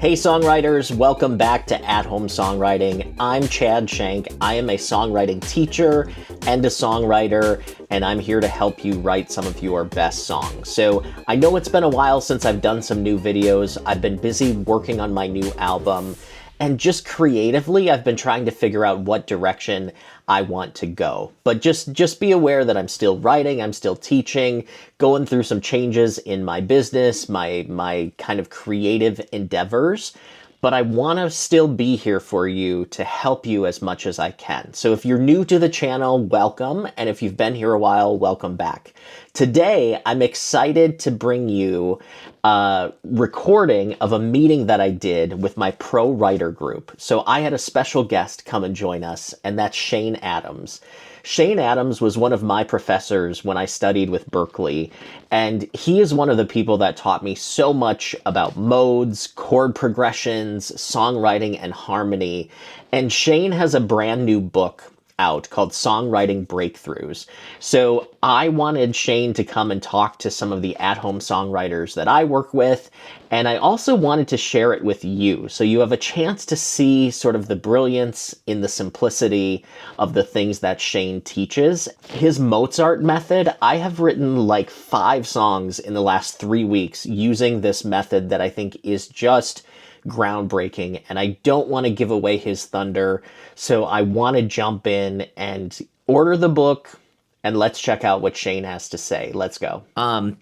Hey songwriters, welcome back to At-Home Songwriting. I'm Chad Shank. I am a songwriting teacher and a songwriter, and I'm here to help you write some of your best songs. So I know it's been a while since I've done some new videos. I've been busy working on my new album, and just creatively, I've been trying to figure out what direction I want to go. But just be aware that I'm still writing, I'm still teaching, going through some changes in my business, my kind of creative endeavors. But I want to still be here for you to help you as much as I can. So if you're new to the channel, welcome. And if you've been here a while, welcome back. Today, I'm excited to bring you a recording of a meeting that I did with my pro writer group. So I had a special guest come and join us, and that's Shane Adams. Shane Adams was one of my professors when I studied with Berklee, and he is one of the people that taught me so much about modes, chord progressions, songwriting, and harmony. And Shane has a brand new book out called Songwriting Breakthroughs. So I wanted Shane to come and talk to some of the at-home songwriters that I work with, and I also wanted to share it with you, so you have a chance to see sort of the brilliance in the simplicity of the things that Shane teaches. His Mozart method, I have written like 5 songs in the last 3 weeks using this method that I think is just groundbreaking, and I don't want to give away his thunder, so I want to jump in and order the book, and let's check out what Shane has to say. Let's go.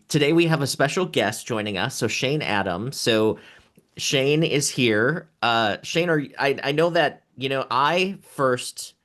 Today we have a special guest joining us, so Shane Adams. So Shane is here. Shane, I know that, I first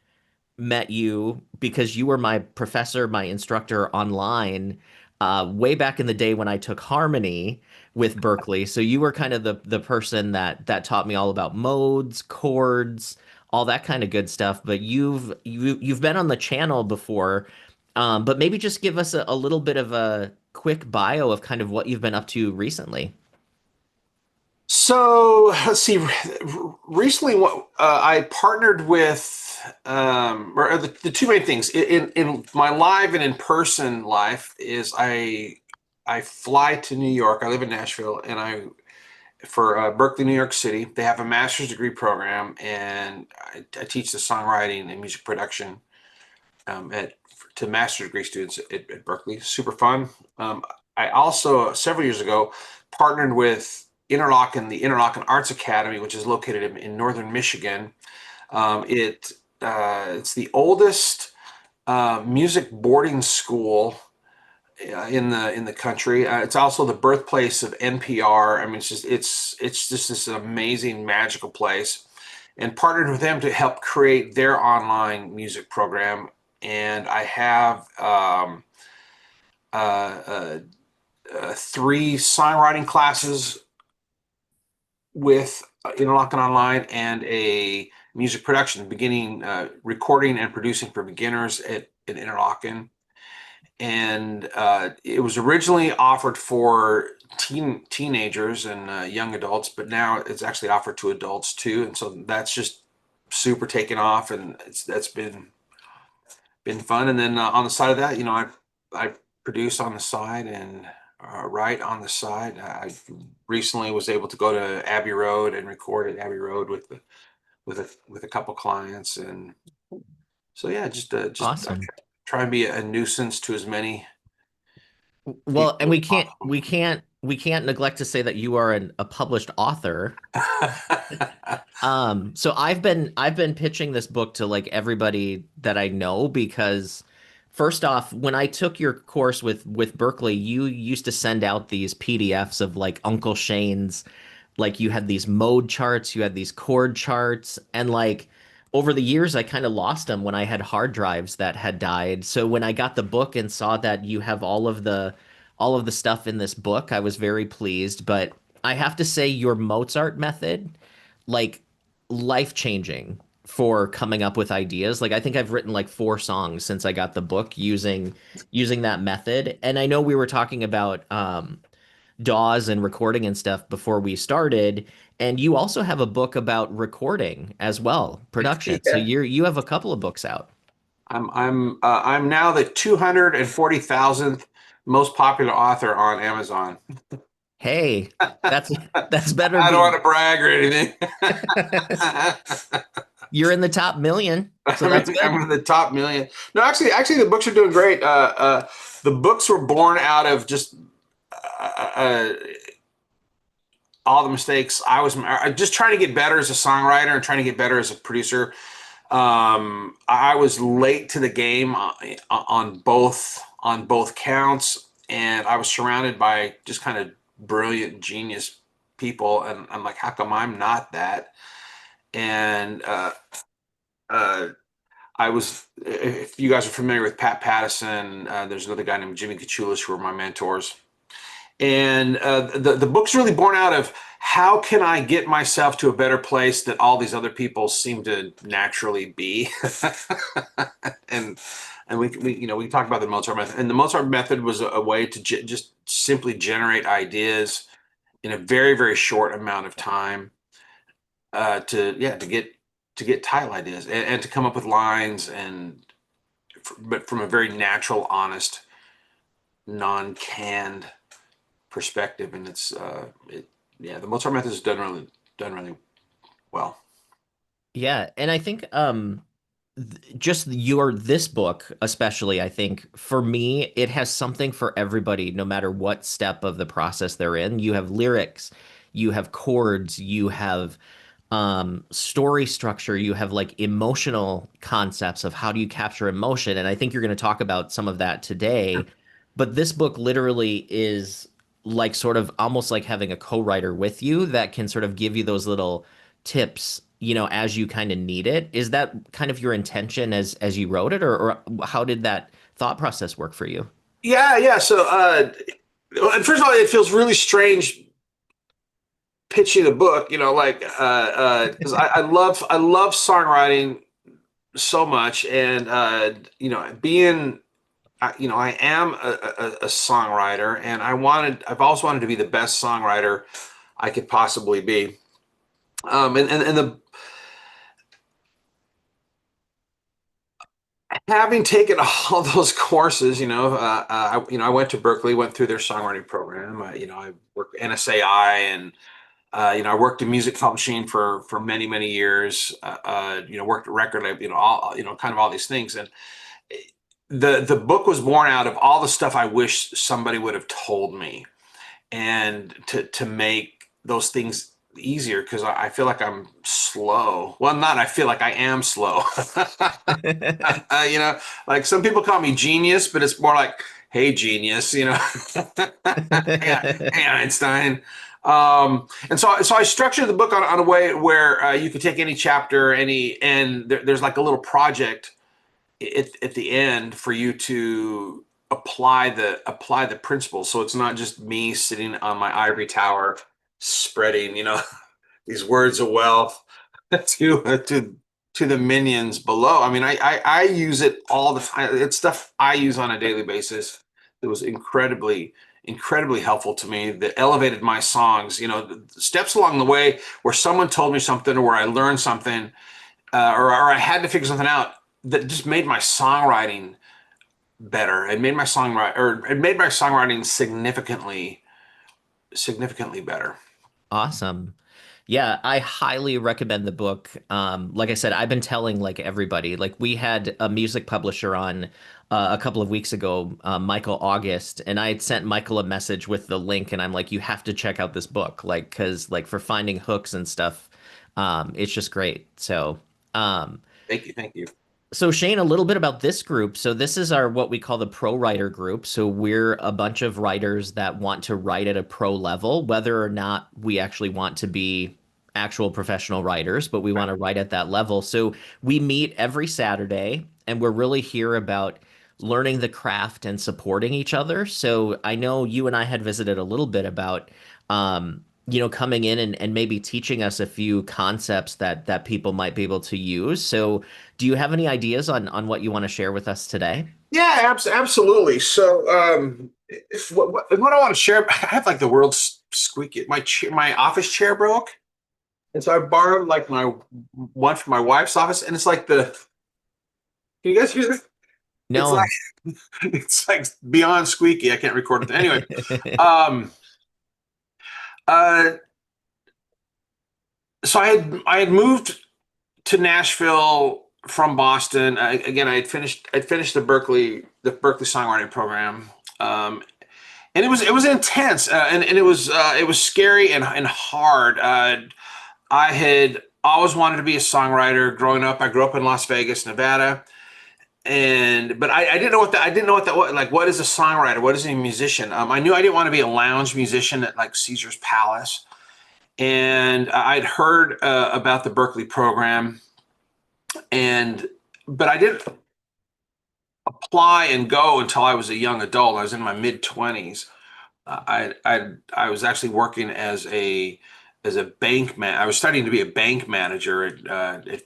met you because you were my professor, my instructor online, way back in the day when I took harmony with Berklee. So you were kind of the person that taught me all about modes, chords, all that kind of good stuff. But you've been on the channel before, but maybe just give us a little bit of a quick bio of kind of what you've been up to recently. So let's see. Recently, what I partnered with, or the two main things in my live and in person life is I fly to New York. I live in Nashville, and I for Berkeley, New York City. They have a master's degree program, and I teach the songwriting and music production at to master's degree students at Berkeley. Super fun. I also several years ago partnered with the Interlochen Arts Academy, which is located in northern Michigan. It's the oldest music boarding school in the country. It's also the birthplace of NPR. I mean, it's just this amazing, magical place. And partnered with them to help create their online music program. And I have uh, 3 songwriting classes with Interlochen Online and a music production, beginning recording and producing for beginners at Interlochen. And it was originally offered for teenagers and young adults, but now it's actually offered to adults too. And so that's just super taken off, and that's been fun. And then on the side of that, I produce on the side and write on the side. I recently was able to go to Abbey Road and record at Abbey Road with a couple clients, and so yeah, just Awesome. try and be a nuisance to as many Well, and people as we can't neglect to say that you are a published author. possible. So I've been pitching this book to like everybody that I know because first off, when I took your course with Berklee, you used to send out these PDFs of like Uncle Shane's, like you had these mode charts, you had these chord charts, and like over the years I kind of lost them when I had hard drives that had died. So when I got the book and saw that you have all of the stuff in this book, I was very pleased, but I have to say your Mozart method, like life changing for coming up with ideas. Like I think I've written like 4 songs since I got the book using that method. And I know we were talking about DAWs and recording and stuff before we started. And you also have a book about recording as well, production. So Yeah. you have a couple of books out. I'm now the 240,000th most popular author on Amazon. Hey, that's that's better I don't want being to brag or anything. you're in the top million, so that's I'm good. in the top million. No, actually, the books are doing great. The books were born out of just uh, all the mistakes I was just trying to get better as a songwriter and trying to get better as a producer. I was late to the game on both counts, and I was surrounded by just kind of brilliant, genius people, and I'm like, how come I'm not that? And uh, I was, if you guys are familiar with Pat Pattison, there's another guy named Jimmy Kachulis who were my mentors. And the book's really born out of how can I get myself to a better place that all these other people seem to naturally be. and we talk about the Mozart method, and the Mozart method was a way to just simply generate ideas in a very short amount of time, to get title ideas, and to come up with lines, but from a very natural, honest, non-canned perspective. And the Mozart method has done really well. Yeah, and I think just your this book especially, I think for me it has something for everybody no matter what step of the process they're in. You have lyrics, you have chords, you have story structure, you have like emotional concepts of how do you capture emotion, and I think you're going to talk about some of that today. But this book literally is like sort of almost like having a co-writer with you that can sort of give you those little tips, as you kind of need it. Is that kind of your intention as you wrote it, or how did that thought process work for you? Yeah. So, and first of all, it feels really strange pitching a book. Because I love songwriting so much, and being I am a songwriter, and I've always wanted to be the best songwriter I could possibly be. And the Having taken all those courses, I went to Berkeley, went through their songwriting program. I worked NSAI, and I worked in music publishing for many years. Worked at record label, all kind of all these things. And the book was born out of all the stuff I wish somebody would have told me, and to make those things easier, because I feel like I'm slow. Well, not I feel like I am slow. Like some people call me genius, but it's more like, hey, genius, yeah, hey, Einstein. And so I structured the book on a way where you could take any chapter, and there's like a little project at the end for you to apply the principles. So it's not just me sitting on my ivory tower spreading, these words of wealth to the minions below. I mean, I use it all the time. It's stuff I use on a daily basis. It was incredibly helpful to me, that elevated my songs. Steps along the way where someone told me something, or where I learned something, or I had to figure something out, that just made my songwriting better. It made my songwriting significantly better. Awesome. Yeah, I highly recommend the book. Like I said, I've been telling like everybody, like we had a music publisher on a couple of weeks ago, Michael August, and I had sent Michael a message with the link, and I'm like, you have to check out this book, like, because like for finding hooks and stuff, it's just great. Thank you. So Shane, a little bit about this group. So this is our what we call the pro writer group. So we're a bunch of writers that want to write at a pro level, whether or not we actually want to be actual professional writers, but we want to write at that level. So we meet every Saturday, and we're really here about learning the craft and supporting each other. So I know you and I had visited a little bit about coming in and maybe teaching us a few concepts that people might be able to use. So do you have any ideas on what you want to share with us today? Yeah, absolutely. So, what I want to share, I have like the world's squeaky. My office chair broke, and so I borrowed like my one from my wife's office, and it's like the. Can you guys hear this? It's like No. it's like beyond squeaky. I can't record it anyway. Um, Uh, so I had moved to Nashville from Boston. Again, I'd finished the Berkeley songwriting program. Um, and it was intense, and it was scary and hard. I had always wanted to be a songwriter growing up. I grew up in Las Vegas, Nevada, but I didn't know what like what is a songwriter? What is a musician? I knew I didn't want to be a lounge musician at like Caesar's Palace, and I'd heard about the Berkeley program, and but I didn't apply and go until I was a young adult. I was in my mid 20s. I was actually working as a bank man. I was studying to be a bank manager at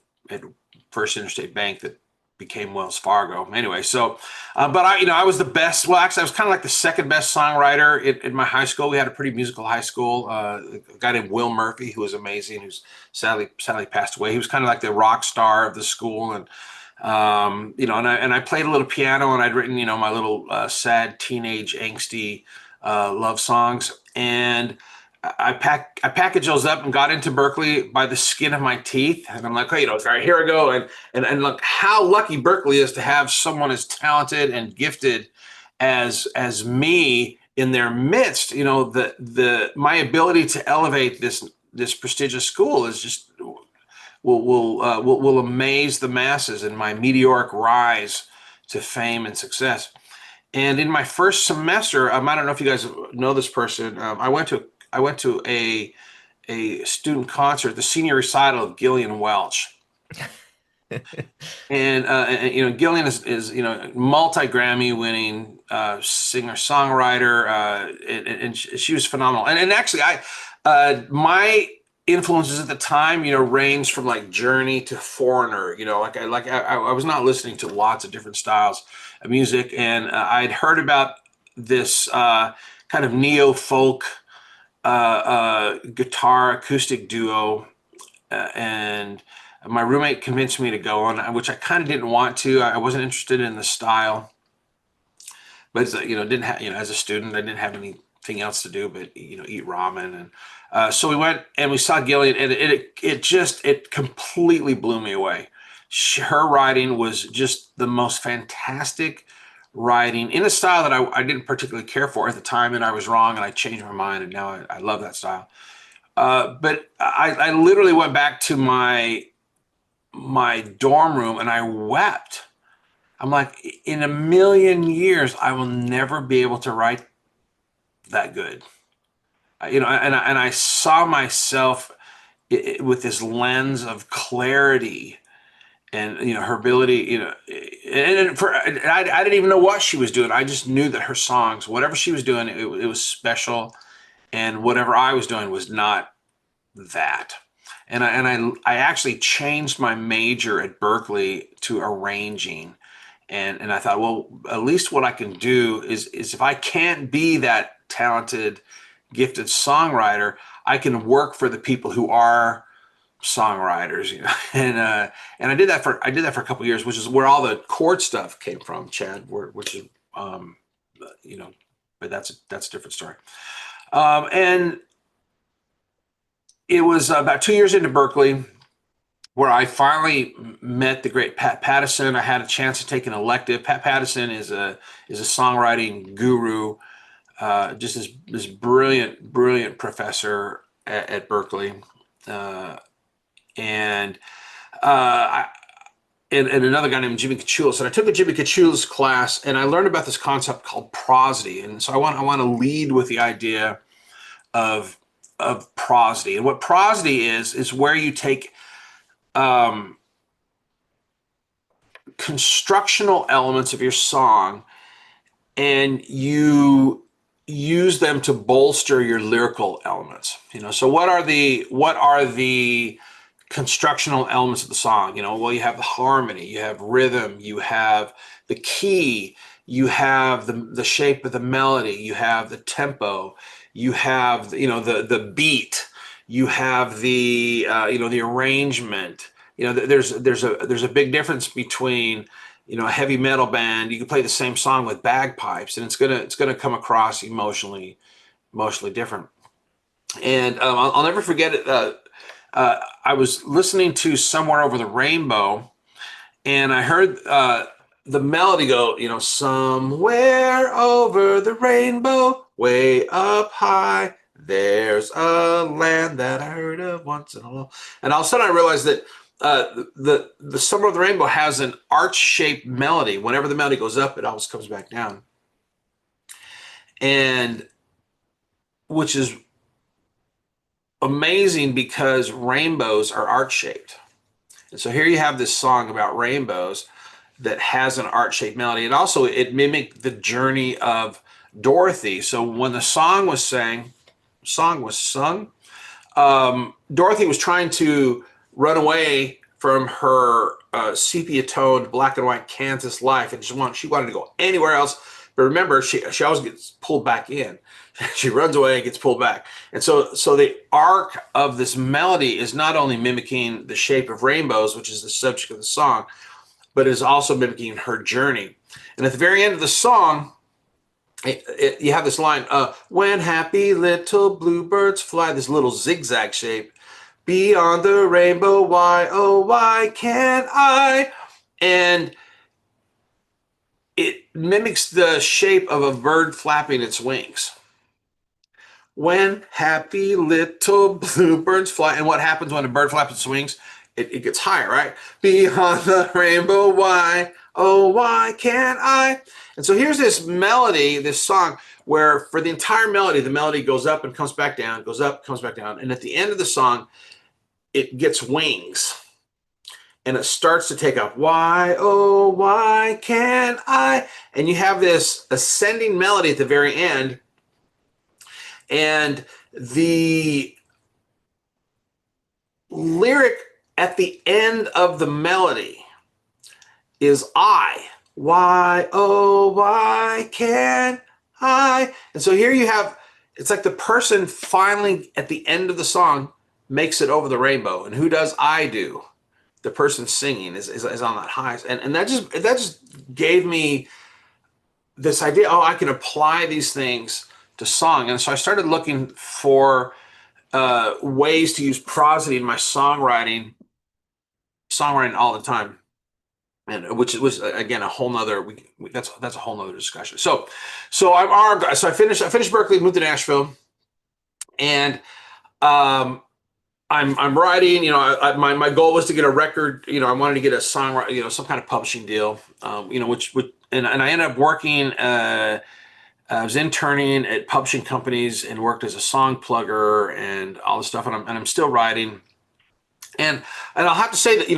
First Interstate Bank that became Wells Fargo. Anyway, so but I was the best. Well, actually, I was kind of like the second best songwriter in my high school. We had a pretty musical high school. A guy named Will Murphy, who was amazing, who's sadly passed away. He was kind of like the rock star of the school, and and I played a little piano, and I'd written my little sad teenage angsty love songs, and I packaged those up and got into Berkeley by the skin of my teeth. And I'm like, hey, all right, here I go. And look how lucky Berkeley is to have someone as talented and gifted as me in their midst. The my ability to elevate this prestigious school is just will amaze the masses in my meteoric rise to fame and success. And in my first semester, I don't know if you guys know this person. I went to a student concert, the senior recital of Gillian Welch, and Gillian is multi Grammy winning singer songwriter, and she was phenomenal. And actually, my influences at the time ranged from like Journey to Foreigner. I was not listening to lots of different styles of music, and I'd heard about this kind of neo folk guitar acoustic duo, and my roommate convinced me to go on, which I kind of didn't want to. I wasn't interested in the style, but didn't have as a student I didn't have anything else to do but eat ramen, and so we went and we saw Gillian, and it completely blew me away. Her writing was just the most fantastic writing in a style that I didn't particularly care for at the time, and I was wrong, and I changed my mind, and now I love that style. But I literally went back to my dorm room and I wept. I'm like, in a million years, I will never be able to write that good. And I saw myself with this lens of clarity, and her ability, I didn't even know what she was doing. I just knew that her songs, whatever she was doing, it was special, and whatever I was doing was not that. And I actually changed my major at Berkeley to arranging, and I thought, well, at least what I can do is if I can't be that talented, gifted songwriter, I can work for the people who are songwriters, and I did that for a couple of years, which is where all the chord stuff came from, Chad, which is you know, but that's a different story. And it was about 2 years into Berkeley where I finally met the great Pat Pattison. I had a chance to take an elective. Pat Pattison is a songwriting guru, just this brilliant professor at Berkeley. And I, and another guy named Jimmy Kachulis. And I took a Jimmy Kachulis class, and I learned about this concept called prosody. And so I want to lead with the idea of prosody. And what prosody is where you take constructional elements of your song and you use them to bolster your lyrical elements. So what are the constructional elements of the song? Well, you have the harmony, you have rhythm, you have the key, you have the shape of the melody, you have the tempo, you have the beat, you have the arrangement. There's a big difference between a heavy metal band. You can play the same song with bagpipes, and it's gonna come across emotionally different. And I'll never forget it. I was listening to Somewhere Over the Rainbow, and I heard the melody go, somewhere over the rainbow, way up high, there's a land that I heard of once in a while. And all of a sudden I realized that the Somewhere Over the Rainbow has an arch-shaped melody. Whenever the melody goes up, it always comes back down. And which is amazing because rainbows are arch-shaped. And so here you have this song about rainbows that has an arch-shaped melody. And also it mimicked the journey of Dorothy. So when the song was sung, Dorothy was trying to run away from her sepia-toned black and white Kansas life, and she wanted to go anywhere else. But remember, she always gets pulled back in. She runs away and gets pulled back. And so the arc of this melody is not only mimicking the shape of rainbows, which is the subject of the song, but is also mimicking her journey. And at the very end of the song, you have this line, when happy little bluebirds fly, this little zigzag shape, beyond the rainbow, why, oh, why can't I? And it mimics the shape of a bird flapping its wings. When happy little bluebirds fly, and what happens when a bird flaps its wings? It gets higher, right? Beyond the rainbow, why, oh, why can't I? And so here's this melody, this song, where for the entire melody, the melody goes up and comes back down, goes up, comes back down. And at the end of the song, it gets wings. And it starts to take off. Why, oh, why can't I? And you have this ascending melody at the very end. And the lyric at the end of the melody is I. Why, oh, why can't I? And so here you have, it's like the person finally at the end of the song makes it over the rainbow. And who does I do? The person singing is on that high. And that just gave me this idea, oh, I can apply these things to song. And so I started looking for ways to use prosody in my songwriting all the time, and which was again a whole nother. That's a whole nother discussion. So I'm armed. So I finished Berkeley, moved to Nashville, and I'm writing. My goal was to get a record. I wanted to get a songwriting, some kind of publishing deal. Which and I ended up working. I was interning at publishing companies and worked as a song plugger and all this stuff. And I'm still writing. And I'll have to say that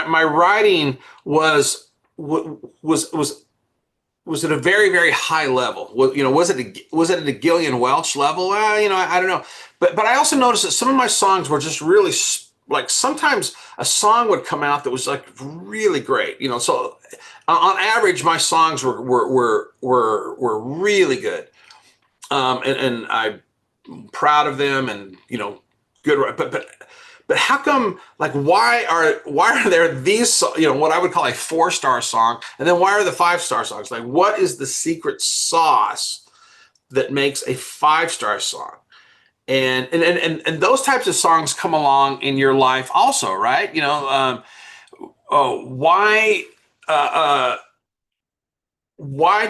my writing was at a very, very high level. Was it at a Gillian Welch level? I don't know. But I also noticed that some of my songs were just really like sometimes a song would come out that was like really great. So on average, my songs were really good, and I'm proud of them, and good. But how come? Like, why are there these? What I would call a 4-star song, and then why are the 5-star songs? Like, what is the secret sauce that makes a 5-star song? And those types of songs come along in your life also, right? Why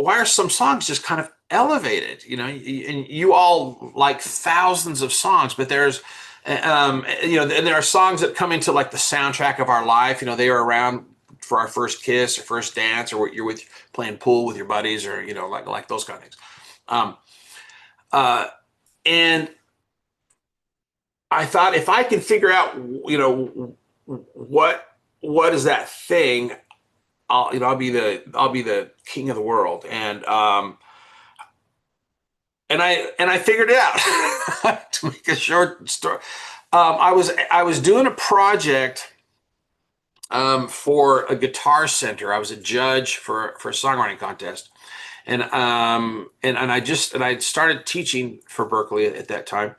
are some songs just kind of elevated? And you all like thousands of songs, but there's and there are songs that come into like the soundtrack of our life. They are around for our first kiss or first dance, or you're playing pool with your buddies, or like those kind of things. And I thought, if I can figure out what is that thing, I'll be the king of the world. And I figured it out. To make a short story, I was doing a project for a guitar center. I was a judge for a songwriting contest, and I started teaching for Berkeley at that time.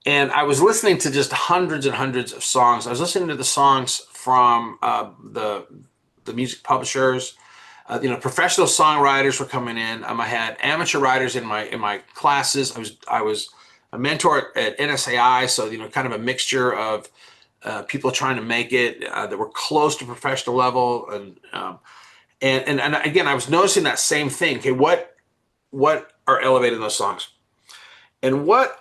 And I was listening to just hundreds and hundreds of songs. I was listening to the songs from the music publishers. Professional songwriters were coming in. I had amateur writers in my classes. I was a mentor at NSAI, so kind of a mixture of people trying to make it that were close to professional level, and again, I was noticing that same thing. Okay, what are elevated in those songs, and what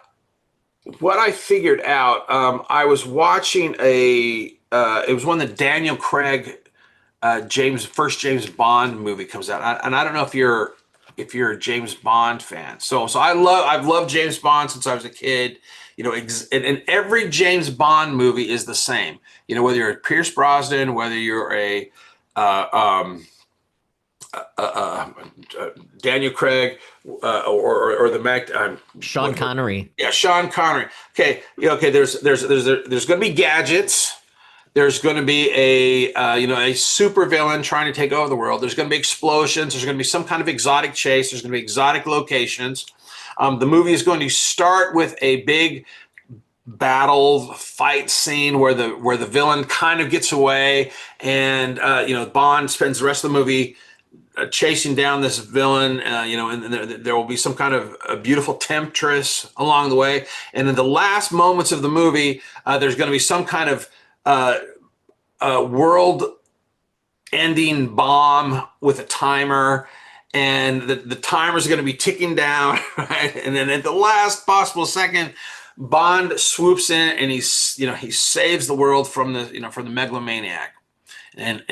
I figured out. I was watching it was one that Daniel Craig first James Bond movie comes out, and I don't know if you're a James Bond fan. So I've loved James Bond since I was a kid. And every James Bond movie is the same. Whether you're a Pierce Brosnan, whether you're a Daniel Craig, or the Mac. Sean Connery. Yeah, Sean Connery. Okay, okay. There's going to be gadgets. There's going to be a super villain trying to take over the world. There's going to be explosions. There's going to be some kind of exotic chase. There's going to be exotic locations. The movie is going to start with a big battle fight scene where the villain kind of gets away, and Bond spends the rest of the movie chasing down this villain, and there will be some kind of a beautiful temptress along the way. And in the last moments of the movie, there's going to be some kind of world-ending bomb with a timer, and the timer is going to be ticking down, right? And then at the last possible second, Bond swoops in and he saves the world from the megalomaniac, and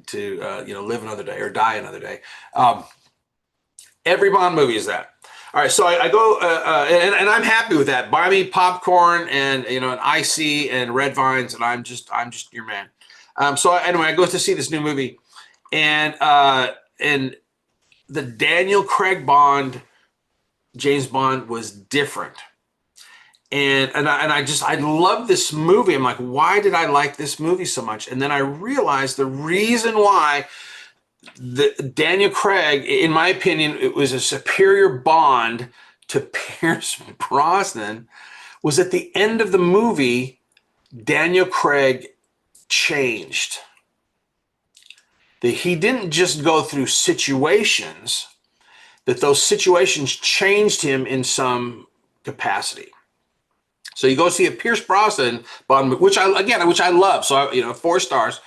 to live another day or die another day. Every Bond movie is that. All right, so I go and I'm happy with that. Buy me popcorn and an icy and red vines, and I'm just your man. So anyway, I go to see this new movie, and the Daniel Craig Bond, James Bond, was different. And I love this movie. I'm like, why did I like this movie so much? And then I realized the reason why Daniel Craig, in my opinion, it was a superior Bond to Pierce Brosnan, was at the end of the movie, Daniel Craig changed. He didn't just go through situations, that those situations changed him in some capacity. So you go see a Pierce Brosnan Bond, which I love. So 4 stars.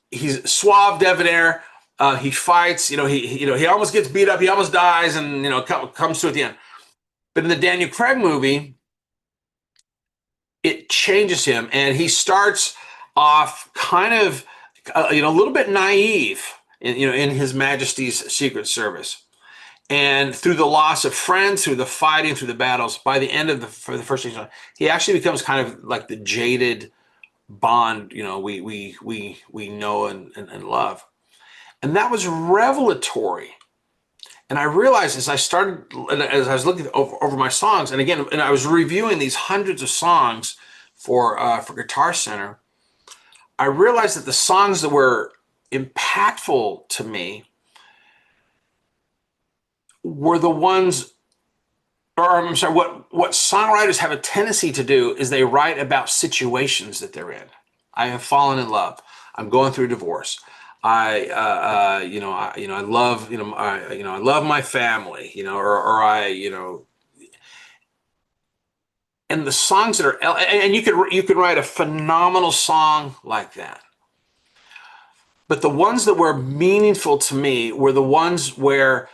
He's suave, debonair. He fights. He almost gets beat up. He almost dies, and comes to at the end. But in the Daniel Craig movie, it changes him, and he starts off kind of a little bit naive in His Majesty's Secret Service. And through the loss of friends, through the fighting, through the battles, by the end of for the first season, he actually becomes kind of like the jaded Bond, we know and love. And that was revelatory. And I realized as I was looking over my songs, and again, and I was reviewing these hundreds of songs for Guitar Center, I realized that the songs that were impactful to me were the ones, or I'm sorry, what songwriters have a tendency to do is they write about situations that they're in. I have fallen in love. I'm going through a divorce. I love, I love my family, and the songs that are, and you could write a phenomenal song like that. But the ones that were meaningful to me were the ones where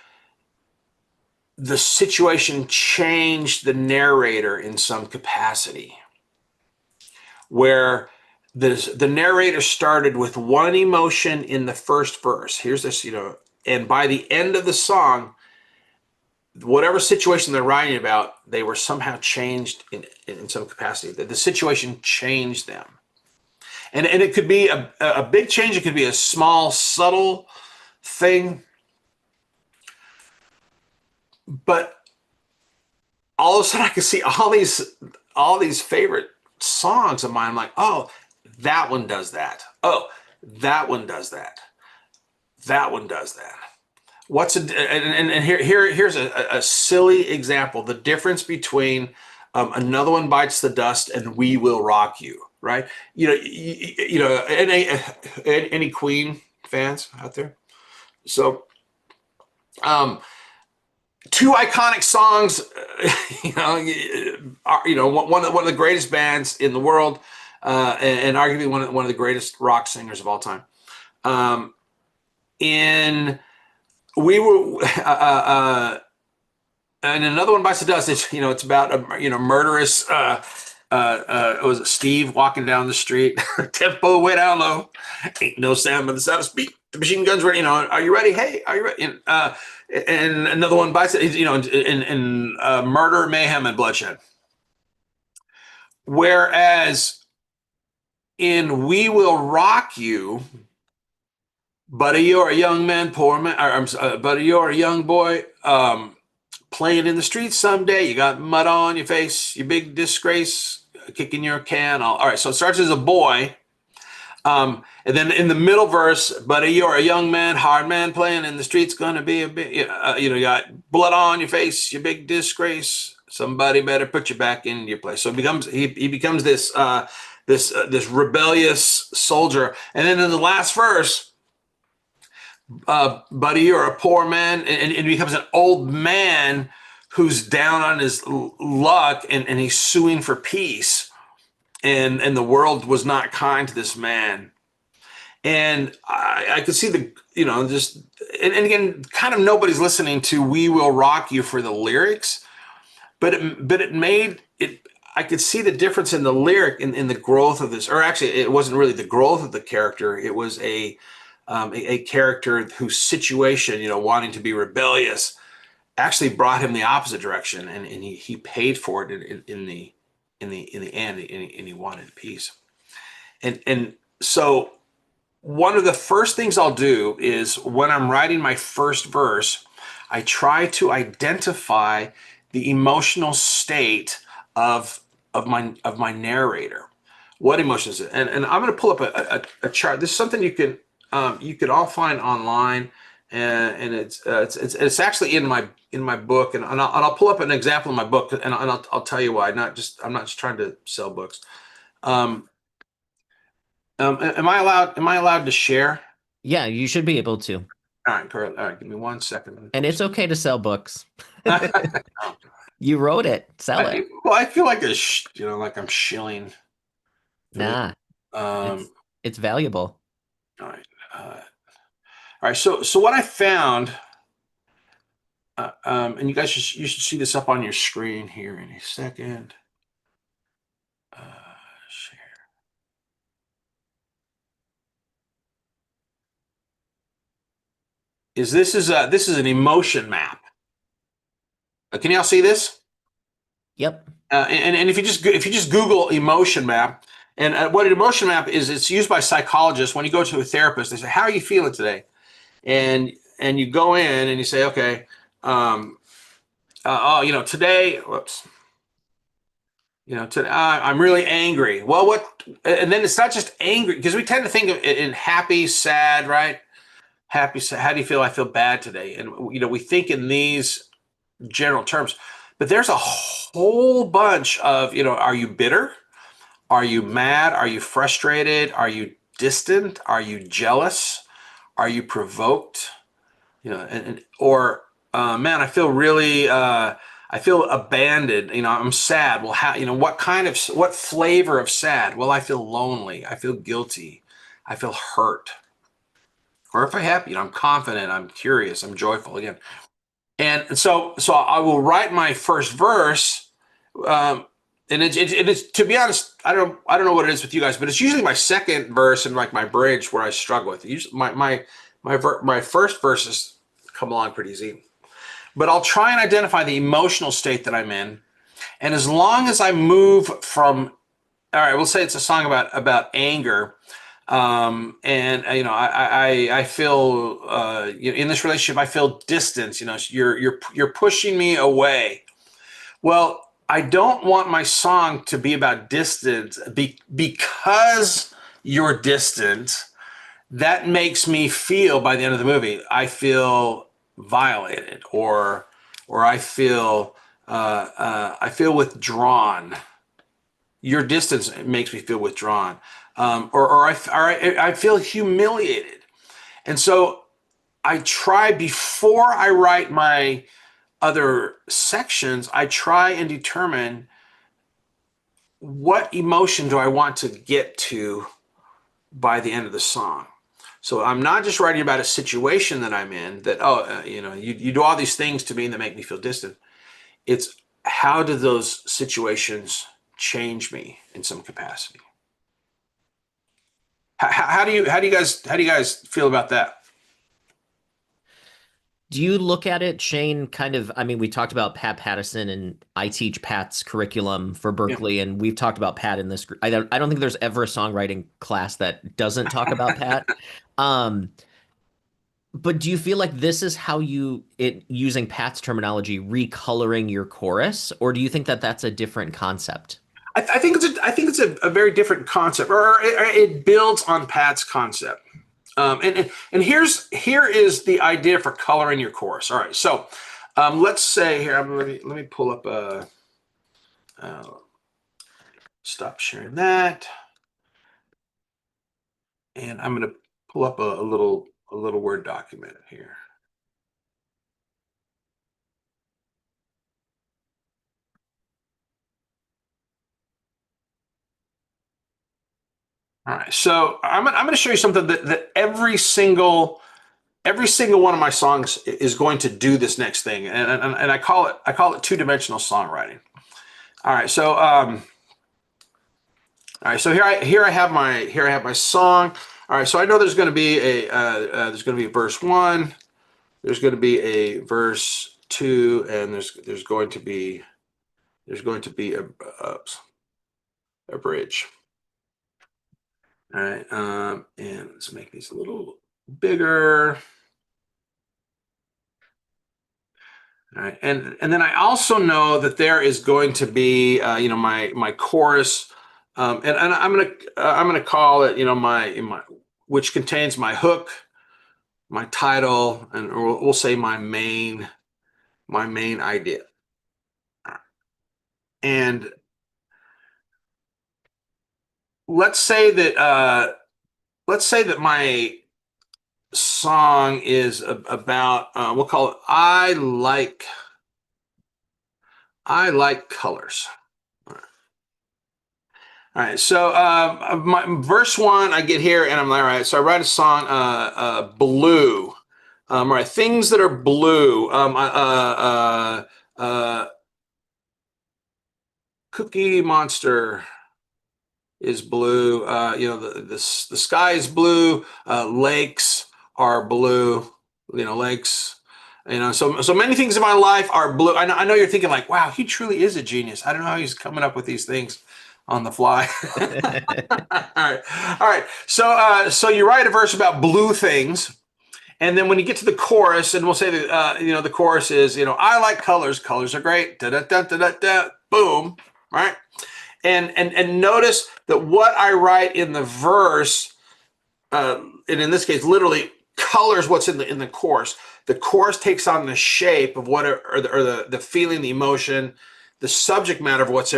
the situation changed the narrator in some capacity, where the narrator started with one emotion in the first verse. Here's this, and by the end of the song, whatever situation they're writing about, they were somehow changed in some capacity. The situation changed them. And it could be a big change. It could be a small, subtle thing. But all of a sudden I could see all these favorite songs of mine. I'm like, oh, that one does that. Oh, that one does that. That one does that. Here's a silly example. The difference between Another One Bites the Dust and We Will Rock You, right? Any Queen fans out there? So, two iconic songs, one of the greatest bands in the world, and arguably one of the greatest rock singers of all time. In we were and another one bites the dust. It's about a murderous. Was it Steve walking down the street? Tempo way down low. Ain't no sound but the sound of speed. The machine guns ready. Are you ready? Hey, are you ready? And another one bites it. In murder, mayhem, and bloodshed. Whereas in "We Will Rock You," buddy, you're a young man, poor man. Buddy, you're a young boy. Playing in the streets someday, you got mud on your face, you big disgrace, kicking your can. All right, so it starts as a boy. And then in the middle verse, buddy, you're a young man, hard man, playing in the streets, gonna be a big, you got blood on your face, you big disgrace. Somebody better put you back in your place. So he becomes this this rebellious soldier. And then in the last verse, buddy, you're a poor man, and he becomes an old man who's down on his luck, and he's suing for peace, and the world was not kind to this man. And I could see and again, kind of nobody's listening to "We Will Rock You" for the lyrics, but it made it. I could see the difference in the lyric, in the growth of this, or actually, it wasn't really the growth of the character. It was a character whose situation, wanting to be rebellious, actually brought him the opposite direction, and he paid for it in the end, and he wanted peace. And so one of the first things I'll do is, when I'm writing my first verse, I try to identify the emotional state of my narrator. What emotion is it? And I'm going to pull up a chart. This is something you could all find online, and it's actually in my book, and I'll pull up an example in my book, and I'll tell you why. I'm not just trying to sell books. Am I allowed to share? Yeah, you should be able to. All right, correct. All right, give me 1 second. And it's okay to sell books. You wrote it, sell it. Well, I feel like like I'm shilling. Nah, it's valuable. All right. All right. So what I found, and you guys you should see this up on your screen here in a second. Share. This is an emotion map. Can y'all see this? Yep. And if you just Google emotion map, and what an emotion map is, it's used by psychologists. When you go to a therapist, they say, "How are you feeling today?" And you go in and you say, "Okay, today, whoops, today I'm really angry." Well, and then it's not just angry, because we tend to think of it in happy, sad, right? Happy, sad. How do you feel? I feel bad today, and we think in these general terms. But there's a whole bunch of, are you bitter? Are you mad? Are you frustrated? Are you distant? Are you jealous? Are you provoked? Or man, I feel really, I feel abandoned. I'm sad. Well, how, what flavor of sad? Well, I feel lonely. I feel guilty. I feel hurt. Or if I'm happy, I'm confident. I'm curious. I'm joyful again. And so I will write my first verse, and it's, to be honest, I don't know what it is with you guys, but it's usually my second verse and like my bridge where I struggle with it. Usually my first verses come along pretty easy, but I'll try and identify the emotional state that I'm in, and as long as I move from, all right, we'll say it's a song about anger. And I feel in this relationship, I feel distance. You're pushing me away. Well, I don't want my song to be about distance, because you're distant. That makes me feel, by the end of the movie, I feel violated, or I feel withdrawn. Your distance makes me feel withdrawn. Or I feel humiliated. And so I try, before I write my other sections, I try and determine what emotion do I want to get to by the end of the song. So I'm not just writing about a situation that I'm in that, you do all these things to me that make me feel distant. It's how do those situations change me in some capacity? How do you guys feel about that? Do you look at it, Shane, kind of, I mean, we talked about Pat Pattison and I teach Pat's curriculum for Yeah. Berkeley, and we've talked about Pat in this. I don't think there's ever a songwriting class that doesn't talk about Pat. Um, but do you feel like this is how using Pat's terminology, recoloring your chorus, or do you think that that's a different concept? I think it's a very different concept, or it builds on Pat's concept. And here is the idea for coloring your chorus. All right, so let's say here. Let me pull up uh, stop sharing that, and I'm going to pull up a little Word document here. All right, so I'm going to show you something that every single one of my songs is going to do this next thing, and I call it two-dimensional songwriting. All right, so here I have my song. All right, so I know there's going to be a verse 1, there's going to be a verse 2, and there's going to be a bridge. All right, and let's make these a little bigger. All right, and then I also know that there is going to be my chorus, and I'm gonna call it my which contains my hook, my title, and we'll say my main idea. And let's say that my song is about we'll call it I like colors. All right, so my verse 1, I get here and I'm like, all right, so I write a song, blue. All right, things that are blue. Cookie Monster is blue. The sky is blue. Lakes are blue. Lakes. So many things in my life are blue. I know you're thinking like, wow, he truly is a genius. I don't know how he's coming up with these things on the fly. All right. So you write a verse about blue things, and then when you get to the chorus, and we'll say that the chorus is I like colors. Colors are great. Da da da da da da. Boom. Right. And notice that what I write in the verse, and in this case, literally colors what's in the chorus. The chorus takes on the shape of the feeling, the emotion, the subject matter of what's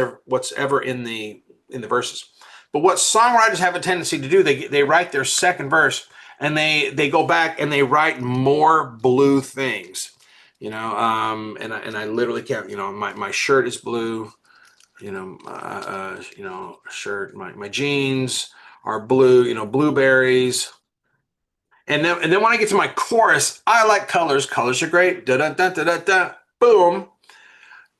ever in the verses. But what songwriters have a tendency to do, they write their second verse and they go back and they write more blue things. And I literally can't. My shirt is blue. Shirt. My jeans are blue. Blueberries. And then when I get to my chorus, I like colors. Colors are great. Da da da da da da. Boom.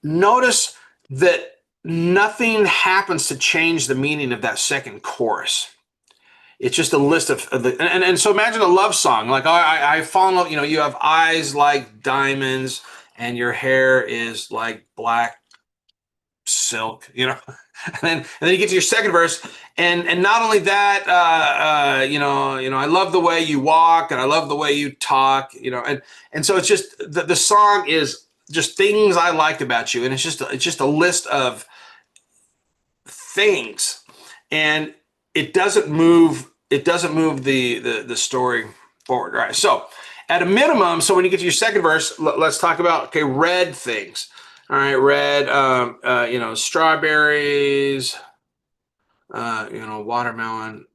Notice that nothing happens to change the meaning of that second chorus. It's just a list of the and so imagine a love song like I fall in love. You have eyes like diamonds and your hair is like black silk. And then you get to your second verse, and not only that, I love the way you walk, and I love the way you talk, and so it's just the song is just things I liked about you, and it's just a list of things, and it doesn't move the story forward, right? So at a minimum, so when you get to your second verse, let's talk about red things. All right, red, strawberries, watermelon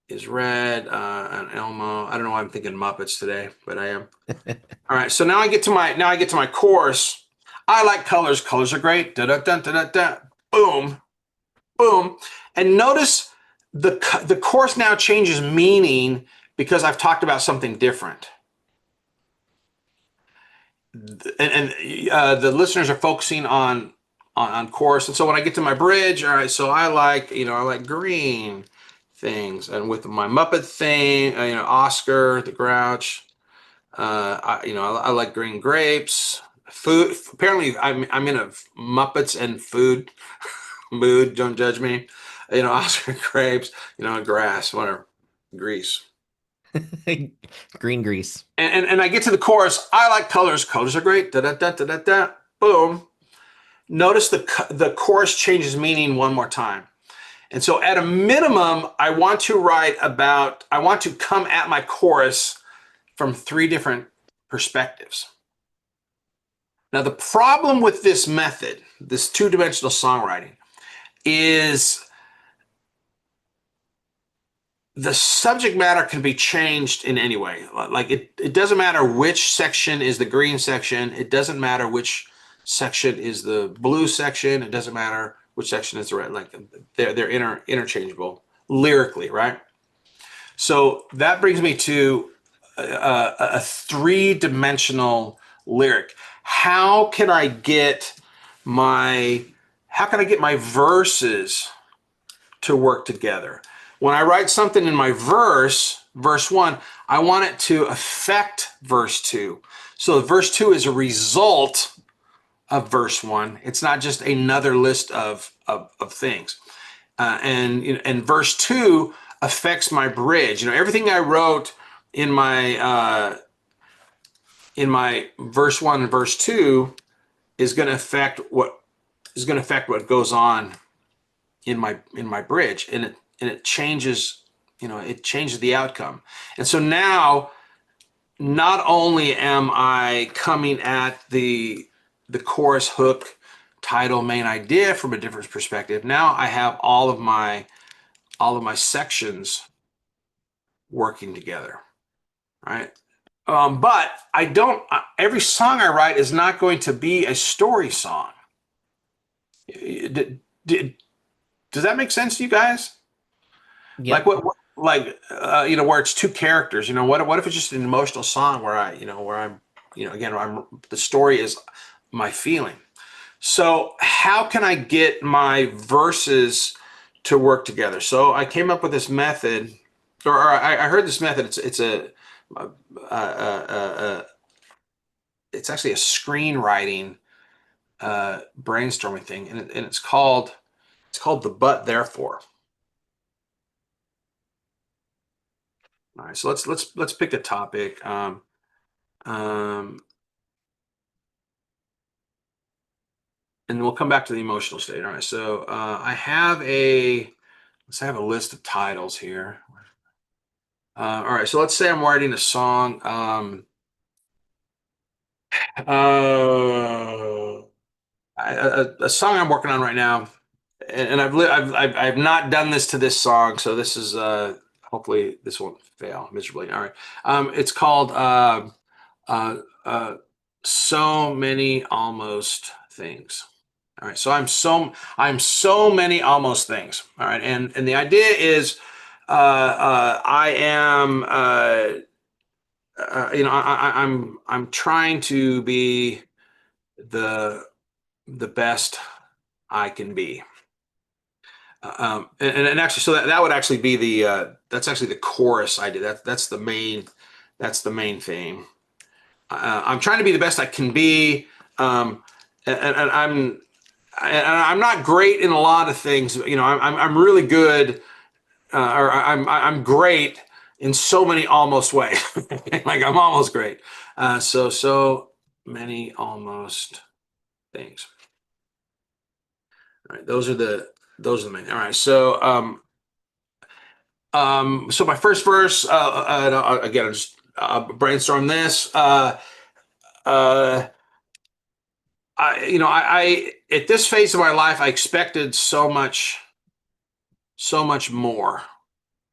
is red, and Elmo. I don't know why I'm thinking Muppets today, but I am. All right, so now I get to my chorus, I like colors. Colors are great. Da da da da da da. Boom, boom. And notice the chorus now changes meaning because I've talked about something different. And the listeners are focusing on chorus. And so when I get to my bridge, all right, so I like green things, and with my Muppet thing, Oscar the Grouch, I like green grapes. Food. Apparently, I'm in a Muppets and food mood. Don't judge me. Oscar grapes. Grass, whatever, grease. Green grease. And I get to the chorus. I like colors. Colors are great. Da da da da da da. Boom. Notice the chorus changes meaning one more time. And so at a minimum, I want to come at my chorus from three different perspectives. Now, the problem with this method, this two-dimensional songwriting, is the subject matter can be changed in any way. Like it doesn't matter which section is the green section. It doesn't matter which section is the blue section. It doesn't matter which section is the red. Like they're interchangeable lyrically, right? So that brings me to a three-dimensional lyric. How can I get my verses to work together? When I write something in my verse 1, I want it to affect verse 2. So verse 2 is a result of verse 1. It's not just another list of things. And verse 2 affects my bridge. Everything I wrote in my verse 1 and verse 2 is going to affect what goes on in my bridge, and it changes the outcome. And so now, not only am I coming at the chorus, hook, title, main idea from a different perspective, now I have all of my sections working together, right? But I don't. Every song I write is not going to be a story song. Does that make sense to you guys? Yep. Like where it's two characters. What if it's just an emotional song where the story is my feeling. So how can I get my verses to work together? So I came up with this method, or I heard this method. It's actually a screenwriting brainstorming thing, and it's called the but therefore. All right, so let's pick a topic. And we'll come back to the emotional state. All right, so let's have a list of titles here. All right, so let's say I'm writing a song. A song I'm working on right now, and I've not done this to this song, so this is hopefully this won't fail miserably. All right, it's called So Many Almost Things. All right, so I'm so many almost things. All right, and the idea is I am I'm trying to be the best I can be. And actually, so that would actually be that's actually the chorus I did. That's the main theme. I'm trying to be the best I can be, and I'm not great in a lot of things. I'm really good, or I'm great in so many almost ways. Like I'm almost great. So many almost things. All right, those are the main. All right, so my first verse. Again, I just brainstorm this. I at this phase of my life, I expected so much more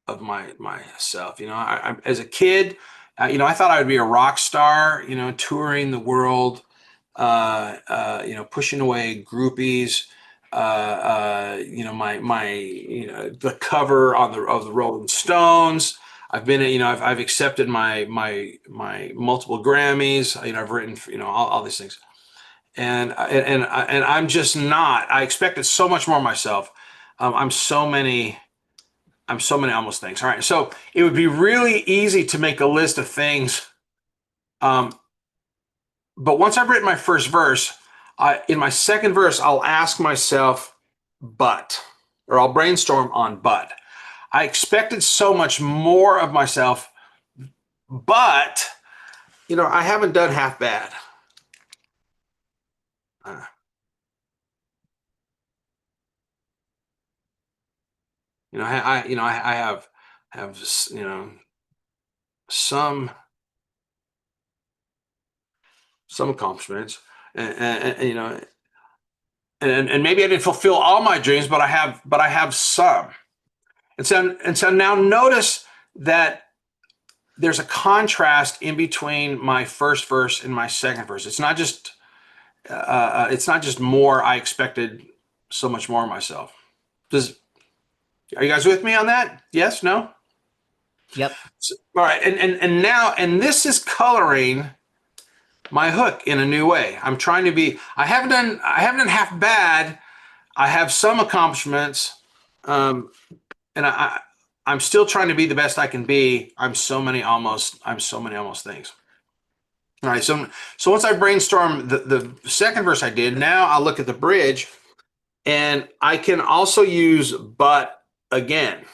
of myself. As a kid, I thought I would be a rock star. Touring the world, pushing away groupies, the cover on of the Rolling Stones. I've been, I've accepted my multiple Grammys. I've written, all these things, and I'm just not. I expected so much more of myself. I'm so many almost things. All right, so it would be really easy to make a list of things. But once I've written my first verse, in my second verse, I'll ask myself, or I'll brainstorm on but. I expected so much more of myself, but, I haven't done half bad. Uh, I have, some accomplishments, and and maybe I didn't fulfill all my dreams, but I have some. And so now notice that there's a contrast in between my first verse and my second verse. It's not just more. I expected so much more of myself. Are you guys with me on that? Yes, no? Yep. All right, and this is coloring my hook in a new way. I'm trying to be. I haven't done half bad. I have some accomplishments, and I'm still trying to be the best I can be. I'm so many almost things. All right, so once I brainstorm the second verse I did, now I'll look at the bridge, and I can also use but again,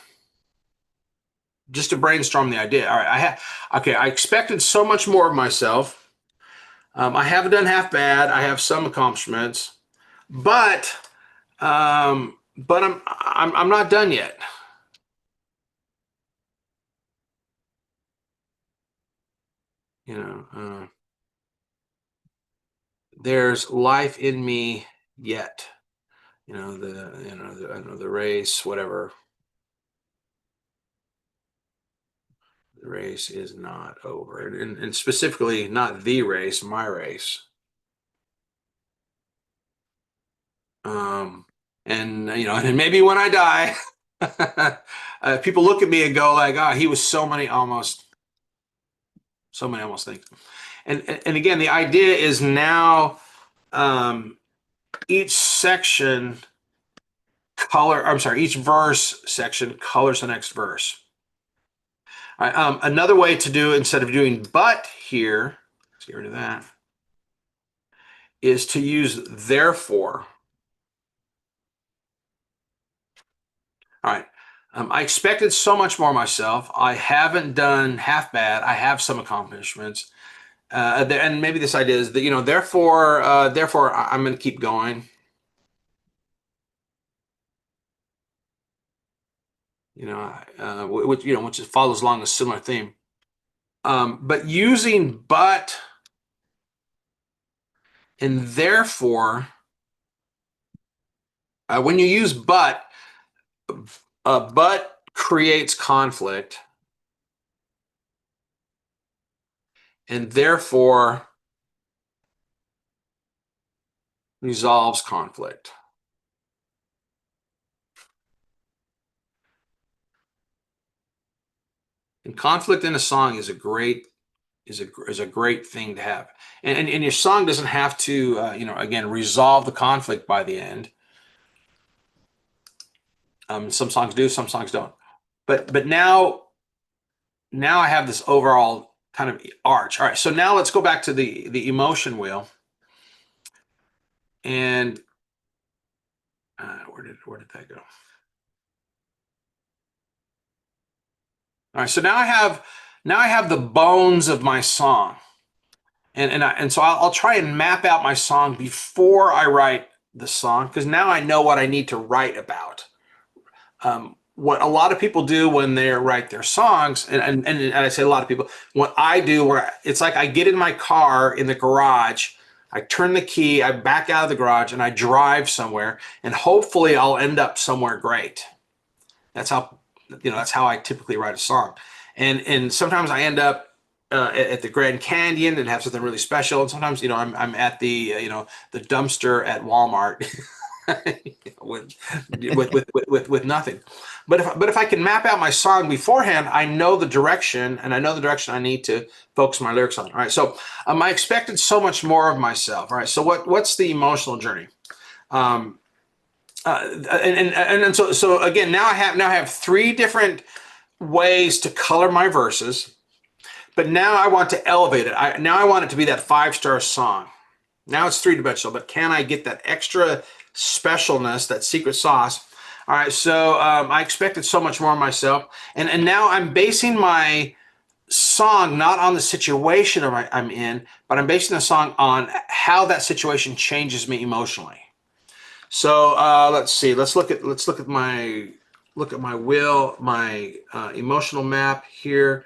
just to brainstorm the idea. All right, I expected so much more of myself. I haven't done half bad. I have some accomplishments, but I'm not done yet. You know, there's life in me yet. I know the race, whatever. The race is not over, and specifically not the race, my race. Um, and maybe when I die, people look at me and go like, "Ah, he was so many almost things." And again, the idea is now each section each verse section colors the next verse. All right, another way to do, instead of doing but here, let's get rid of that, is to use therefore. All right. I expected so much more myself. I haven't done half bad. I have some accomplishments. And maybe this idea is that, therefore I'm going to keep going. Which follows along a similar theme. But using but and therefore, when you use but creates conflict, and therefore resolves conflict. And conflict in a song is a great thing to have. And your song doesn't have to again resolve the conflict by the end. Some songs do, some songs don't. But now I have this overall kind of arch. All right, so now let's go back to the emotion wheel. And where did that go? All right, so now I have the bones of my song, and so I'll try and map out my song before I write the song, because now I know what I need to write about. What a lot of people do when they write their songs, and I say a lot of people, what I do, where it's like I get in my car in the garage, I turn the key, I back out of the garage, and I drive somewhere, and hopefully I'll end up somewhere great. That's how I typically write a song, and sometimes I end up at the Grand Canyon and have something really special. And sometimes, I'm at the the dumpster at Walmart with, with nothing. But if I can map out my song beforehand, I know the direction, and I know the direction I need to focus my lyrics on. All right. So I expected so much more of myself. All right. So what's the emotional journey? Um, so again, now I have three different ways to color my verses, but now I want to elevate it. Now I want it to be that 5-star song. Now it's three-dimensional, but can I get that extra specialness, that secret sauce? All right, so I expected so much more of myself, and now I'm basing my song not on the situation I'm in, but I'm basing the song on how that situation changes me emotionally. So let's see. Let's look at my emotional map here.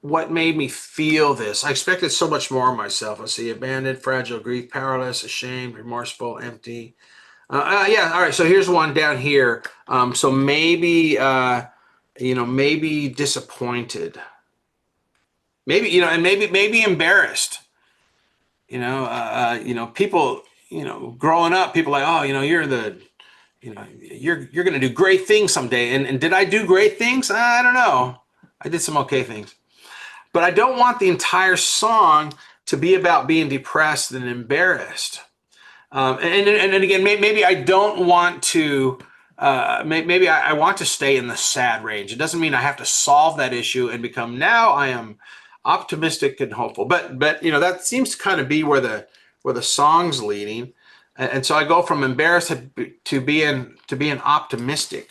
What made me feel this? I expected so much more of myself. Let's see: abandoned, fragile, grief, powerless, ashamed, remorseful, empty. Yeah. All right. So here's one down here. So maybe maybe disappointed. Maybe and maybe embarrassed. People, growing up, people like, oh, you're going to do great things someday. And did I do great things? I don't know. I did some okay things, but I don't want the entire song to be about being depressed and embarrassed. And again, maybe I don't want to. Maybe I want to stay in the sad range. It doesn't mean I have to solve that issue and become now I am optimistic and hopeful. But that seems to kind of be where the song's leading, and so I go from embarrassed to being optimistic.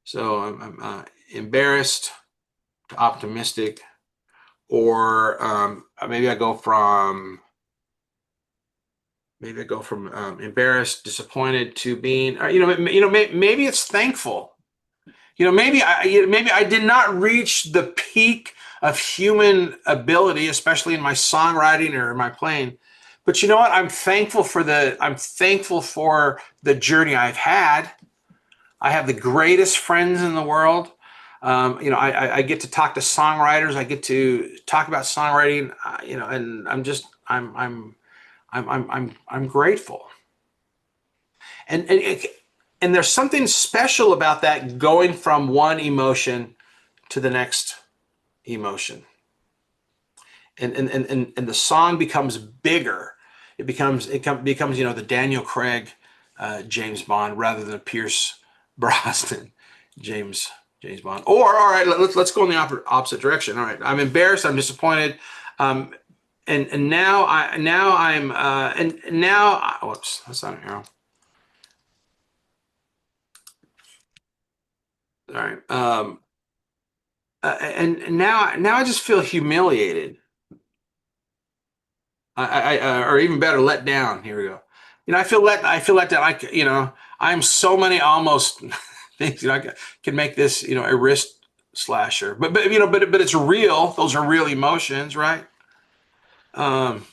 So I'm embarrassed to optimistic, or maybe I go from embarrassed, disappointed to being, maybe it's thankful. Maybe I did not reach the peak of human ability, especially in my songwriting or my playing. But you know what? I'm thankful for the journey I've had. I have the greatest friends in the world. I get to talk to songwriters. I get to talk about songwriting. And I'm grateful. And there's something special about that, going from one emotion to the next emotion. And the song becomes bigger. It becomes the Daniel Craig James Bond rather than Pierce Brosnan James James Bond. Or all right, let's go in the opposite direction. All right, I'm embarrassed. I'm disappointed. And now whoops, that's not an arrow. All right. And now I just feel humiliated. Or even better, let down. Here we go. I feel let down. I'm so many almost things. I can make this, a wrist slasher. But it's real. Those are real emotions, right? Um,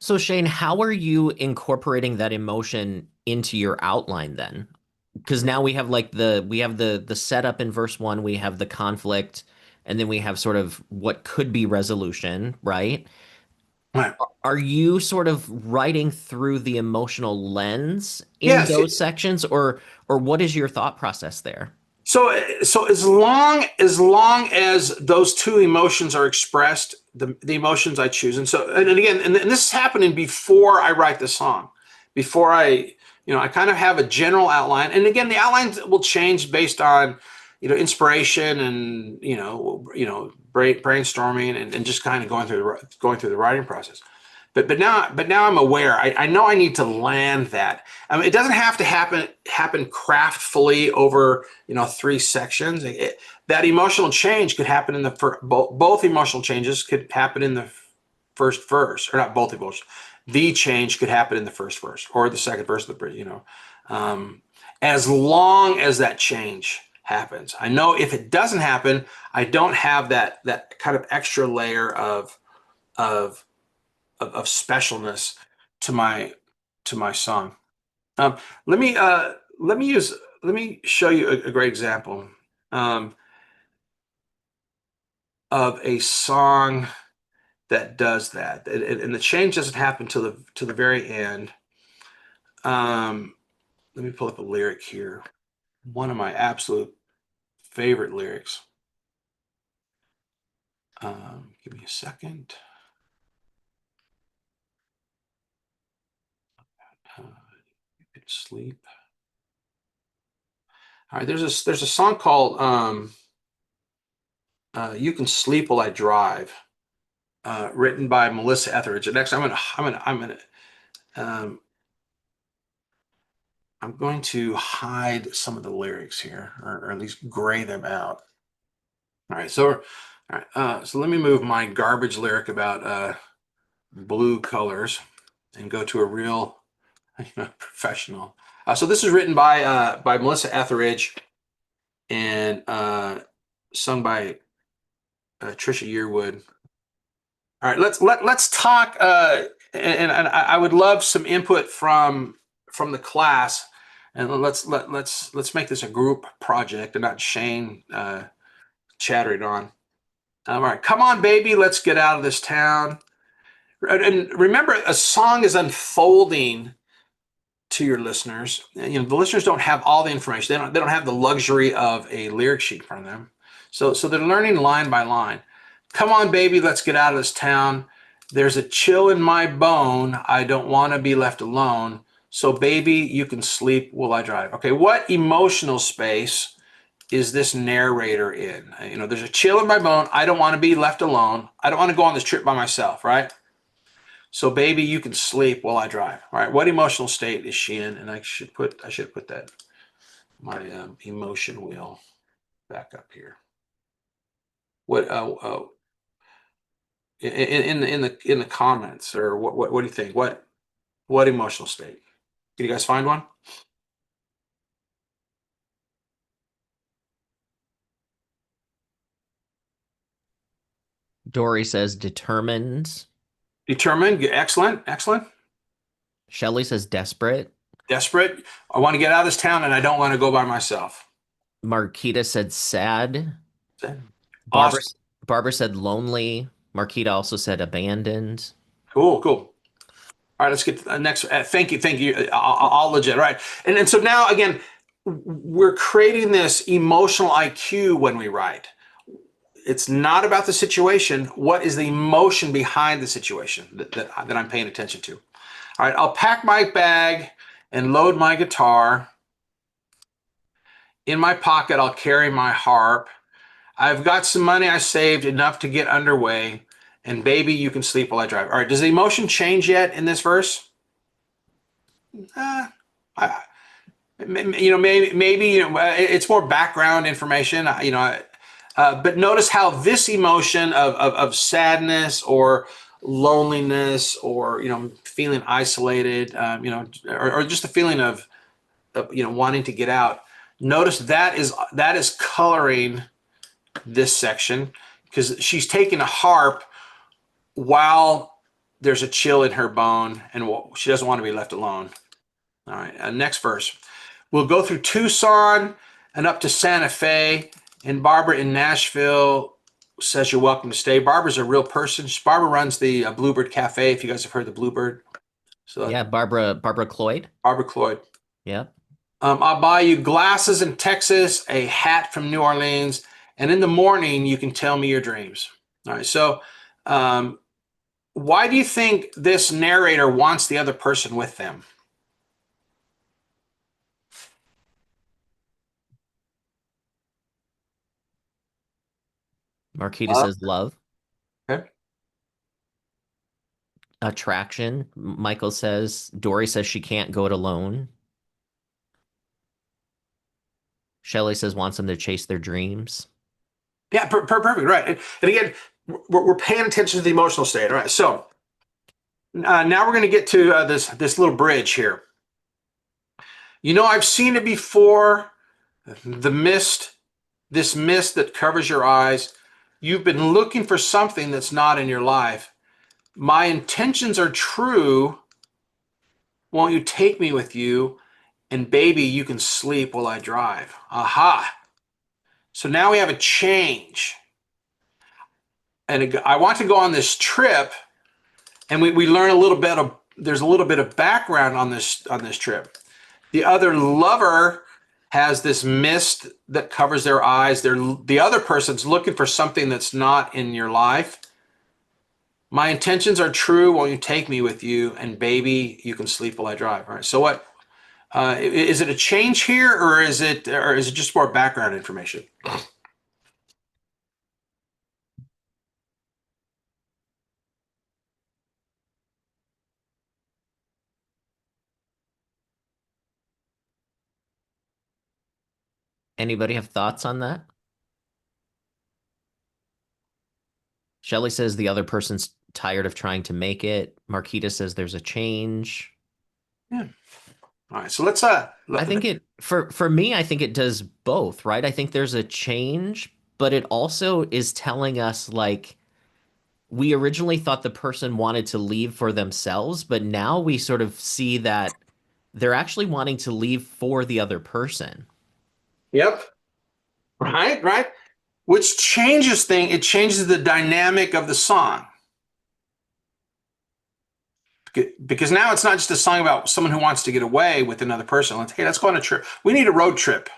So Shane, how are you incorporating that emotion into your outline then? Because now we have the setup in verse one, we have the conflict, and then we have sort of what could be resolution, right? right. Are you sort of writing through the emotional lens in Yes. those sections, or what is your thought process there? So as long as those two emotions are expressed, the emotions I choose, and again, and this is happening before I write the song, before I kind of have a general outline, and again, the outlines will change based on inspiration and brainstorming and just kind of going through the writing process. But now I'm aware. I know I need to land that. I mean, it doesn't have to happen craftfully over three sections. That emotional change could happen in the first. Both emotional changes could happen in the first verse, or not both emotions. The change could happen in the first verse or the second verse of the bridge. As long as that change happens. I know if it doesn't happen, I don't have that kind of extra layer of of specialness to my song. Um, let me show you a great example. um, of a song that does that, and the change doesn't happen to the very end. Let me pull up a lyric here. One of my absolute favorite lyrics. Give me a second. You can sleep. All right, there's a song called "You Can Sleep While I Drive," written by Melissa Etheridge. And next, um, I'm going to hide some of the lyrics here, or at least gray them out. All right, so let me move my garbage lyric about blue colors and go to a real professional. So this is written by Melissa Etheridge and sung by Trisha Yearwood. All right, let's talk. And I would love some input from the class, and let's make this a group project and not Shane chattering on. All right, come on, baby, let's get out of this town. And remember, a song is unfolding to your listeners. The listeners don't have all the information. They don't have the luxury of a lyric sheet in front of them. So they're learning line by line. Come on, baby, let's get out of this town. There's a chill in my bone. I don't want to be left alone. So baby, you can sleep while I drive. Okay, what emotional space is this narrator in? There's a chill in my bone. I don't want to be left alone. I don't want to go on this trip by myself, right? So baby, you can sleep while I drive. All right, what emotional state is she in? And I should put that my emotion wheel back up here. What in the comments, or what do you think? What emotional state? Can you guys find one? Dory says determined. Determined. Excellent. Excellent. Shelley says desperate. Desperate. I want to get out of this town and I don't want to go by myself. Marquita said sad. Barbara Awesome. Barbara said lonely. Marquita also said abandoned. Cool. Cool. All right, let's get to the next. Thank you. Thank you. All legit. All right. And so now, again, we're creating this emotional IQ when we write. It's not about the situation. What is the emotion behind the situation that I'm paying attention to? All right, I'll pack my bag and load my guitar. In my pocket, I'll carry my harp. I've got some money I saved, enough to get underway. And baby, you can sleep while I drive. All right, does the emotion change yet in this verse? I, maybe it's more background information. But notice how this emotion of sadness or loneliness, or feeling isolated, or just the feeling of wanting to get out. Notice that is coloring this section, because she's taking a harp while there's a chill in her bone and she doesn't want to be left alone. All right, next verse. We'll go through Tucson and up to Santa Fe, and Barbara in Nashville says you're welcome to stay. Barbara's a real person. Barbara runs the Bluebird Cafe, if you guys have heard of the Bluebird. So yeah, Barbara Cloyd. Barbara Cloyd. Yep. I'll buy you glasses in Texas, a hat from New Orleans, and in the morning you can tell me your dreams. All right, so why do you think this narrator wants the other person with them? Marquita says love. Okay. Attraction. Michael says, Dory says she can't go it alone. Shelley says wants them to chase their dreams. Yeah, perfect, right. And again, we're paying attention to the emotional state. All right, so now we're going to get to this little bridge here. I've seen it before. This mist that covers your eyes. You've been looking for something that's not in your life. My intentions are true. Won't you take me with you? And baby, you can sleep while I drive. Aha. So now we have a change. And I want to go on this trip, and we learn a little bit of, there's a little bit of background on this trip. The other lover has this mist that covers their eyes. The other person's looking for something that's not in your life. My intentions are true. Won't you take me with you? And baby, you can sleep while I drive. All right. So what is it a change here, or is it just more background information? Anybody have thoughts on that? Shelley says the other person's tired of trying to make it. Marquita says there's a change. Yeah. All right. So let's I think it for me, I think it does both, right? I think there's a change, but it also is telling us like we originally thought the person wanted to leave for themselves, but now we sort of see that they're actually wanting to leave for the other person. Yep. Right. Right. Which changes it changes the dynamic of the song. Because now it's not just a song about someone who wants to get away with another person. Hey, let's go on a trip. We need a road trip.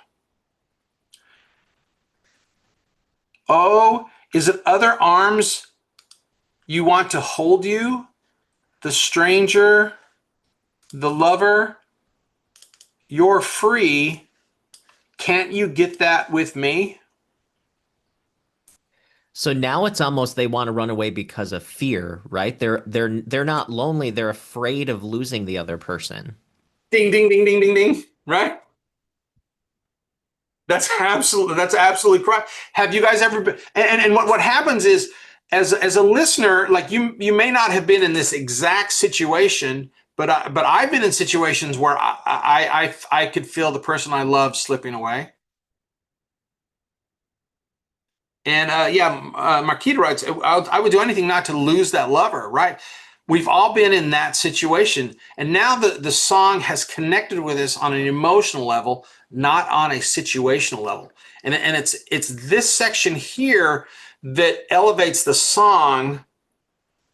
Oh, is it other arms you want to hold you? The stranger, the lover, you're free. Can't you get that with me? So now it's almost they want to run away because of fear, right? They're not lonely, they're afraid of losing the other person. Ding, ding, ding, ding, ding, ding. Right? That's absolutely correct. Have you guys ever been, and what happens is, as a listener, like you may not have been in this exact situation, but I've been in situations where I could feel the person I love slipping away. And Marquita writes, I would do anything not to lose that lover, right? We've all been in that situation. And now the song has connected with us on an emotional level, not on a situational level. And it's this section here that elevates the song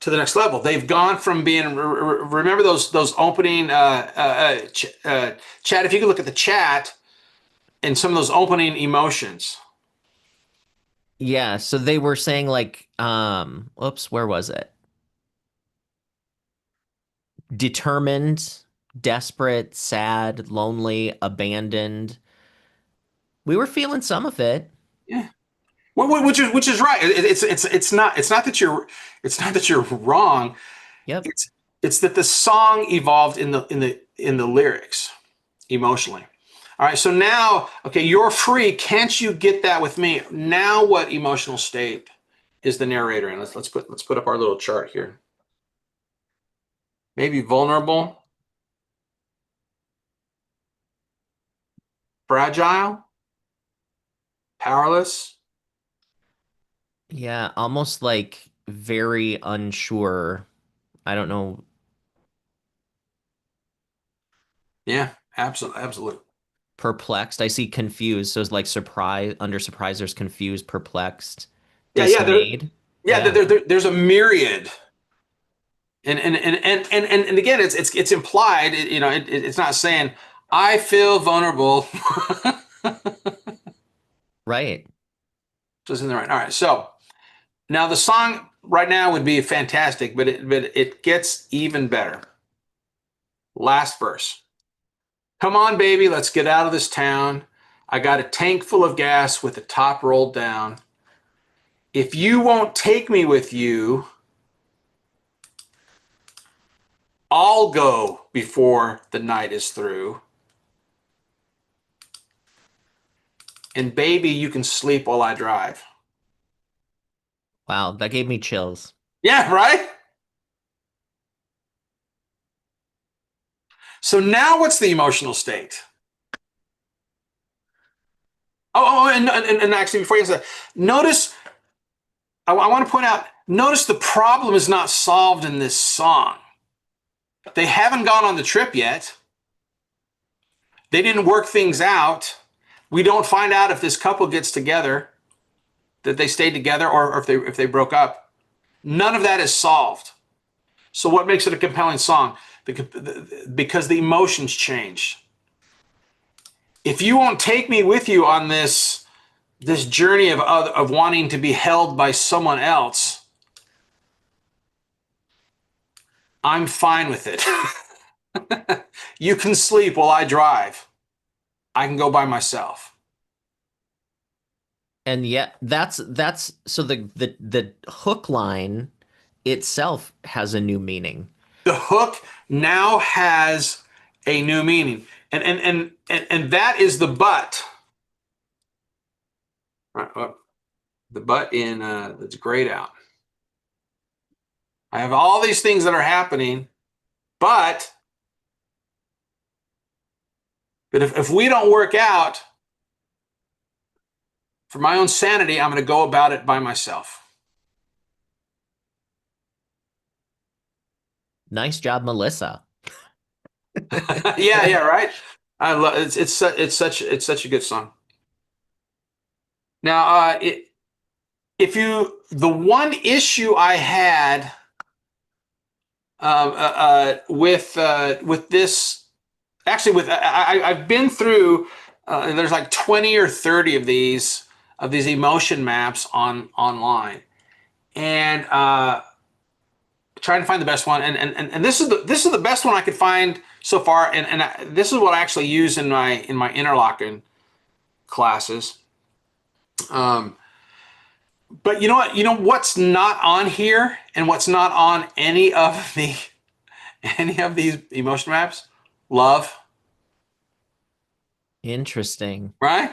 to the next level. They've gone from being, remember those opening, chat, if you could look at the chat and some of those opening emotions. Yeah, so they were saying like oops, where was it? Determined, desperate, sad, lonely, abandoned. We were feeling some of it. Yeah. Which is right. It's not that you're wrong. Yep. It's that the song evolved in the lyrics emotionally. All right. So now, okay, you're free. Can't you get that with me? Now, what emotional state is the narrator in? Let's put up our little chart here. Maybe vulnerable, fragile, powerless. Yeah, almost like very unsure. I don't know. Yeah, absolutely, absolutely. Perplexed. I see confused. So it's like surprise, under surprise, there's confused, perplexed, Yeah, yeah. dismayed. Yeah. There's a myriad. And again, it's implied. It's not saying I feel vulnerable. Right. Just in the right. All right. So now the song right now would be fantastic, but it gets even better. Last verse. Come on, baby, let's get out of this town. I got a tank full of gas with the top rolled down. If you won't take me with you, I'll go before the night is through. And baby, you can sleep while I drive. Wow, that gave me chills. Yeah, right? So now what's the emotional state? And actually, before you answer that, notice, I want to point out, notice the problem is not solved in this song. They haven't gone on the trip yet. They didn't work things out. We don't find out if this couple gets together, that they stayed together, or if they broke up. None of that is solved. So what makes it a compelling song? Because the emotions change. If you won't take me with you on this journey of wanting to be held by someone else, I'm fine with it. You can sleep while I drive. I can go by myself. And yet that's so the hook line itself has a new meaning. The hook now has a new meaning. And that is the but. Right, well, the but in that's grayed out. I have all these things that are happening, but if we don't work out, for my own sanity, I'm going to go about it by myself. Nice job, Melissa. Yeah, right. I love it's such a good song. Now, if you the one issue I had with this, actually with I've been through there's like 20 or 30 of these emotion maps online, and trying to find the best one, and this is the best one I could find so far, and this is what I actually use in my interlocking classes. But you know what? You know what's not on here, and what's not on any of these emotion maps? Love, Interesting. right?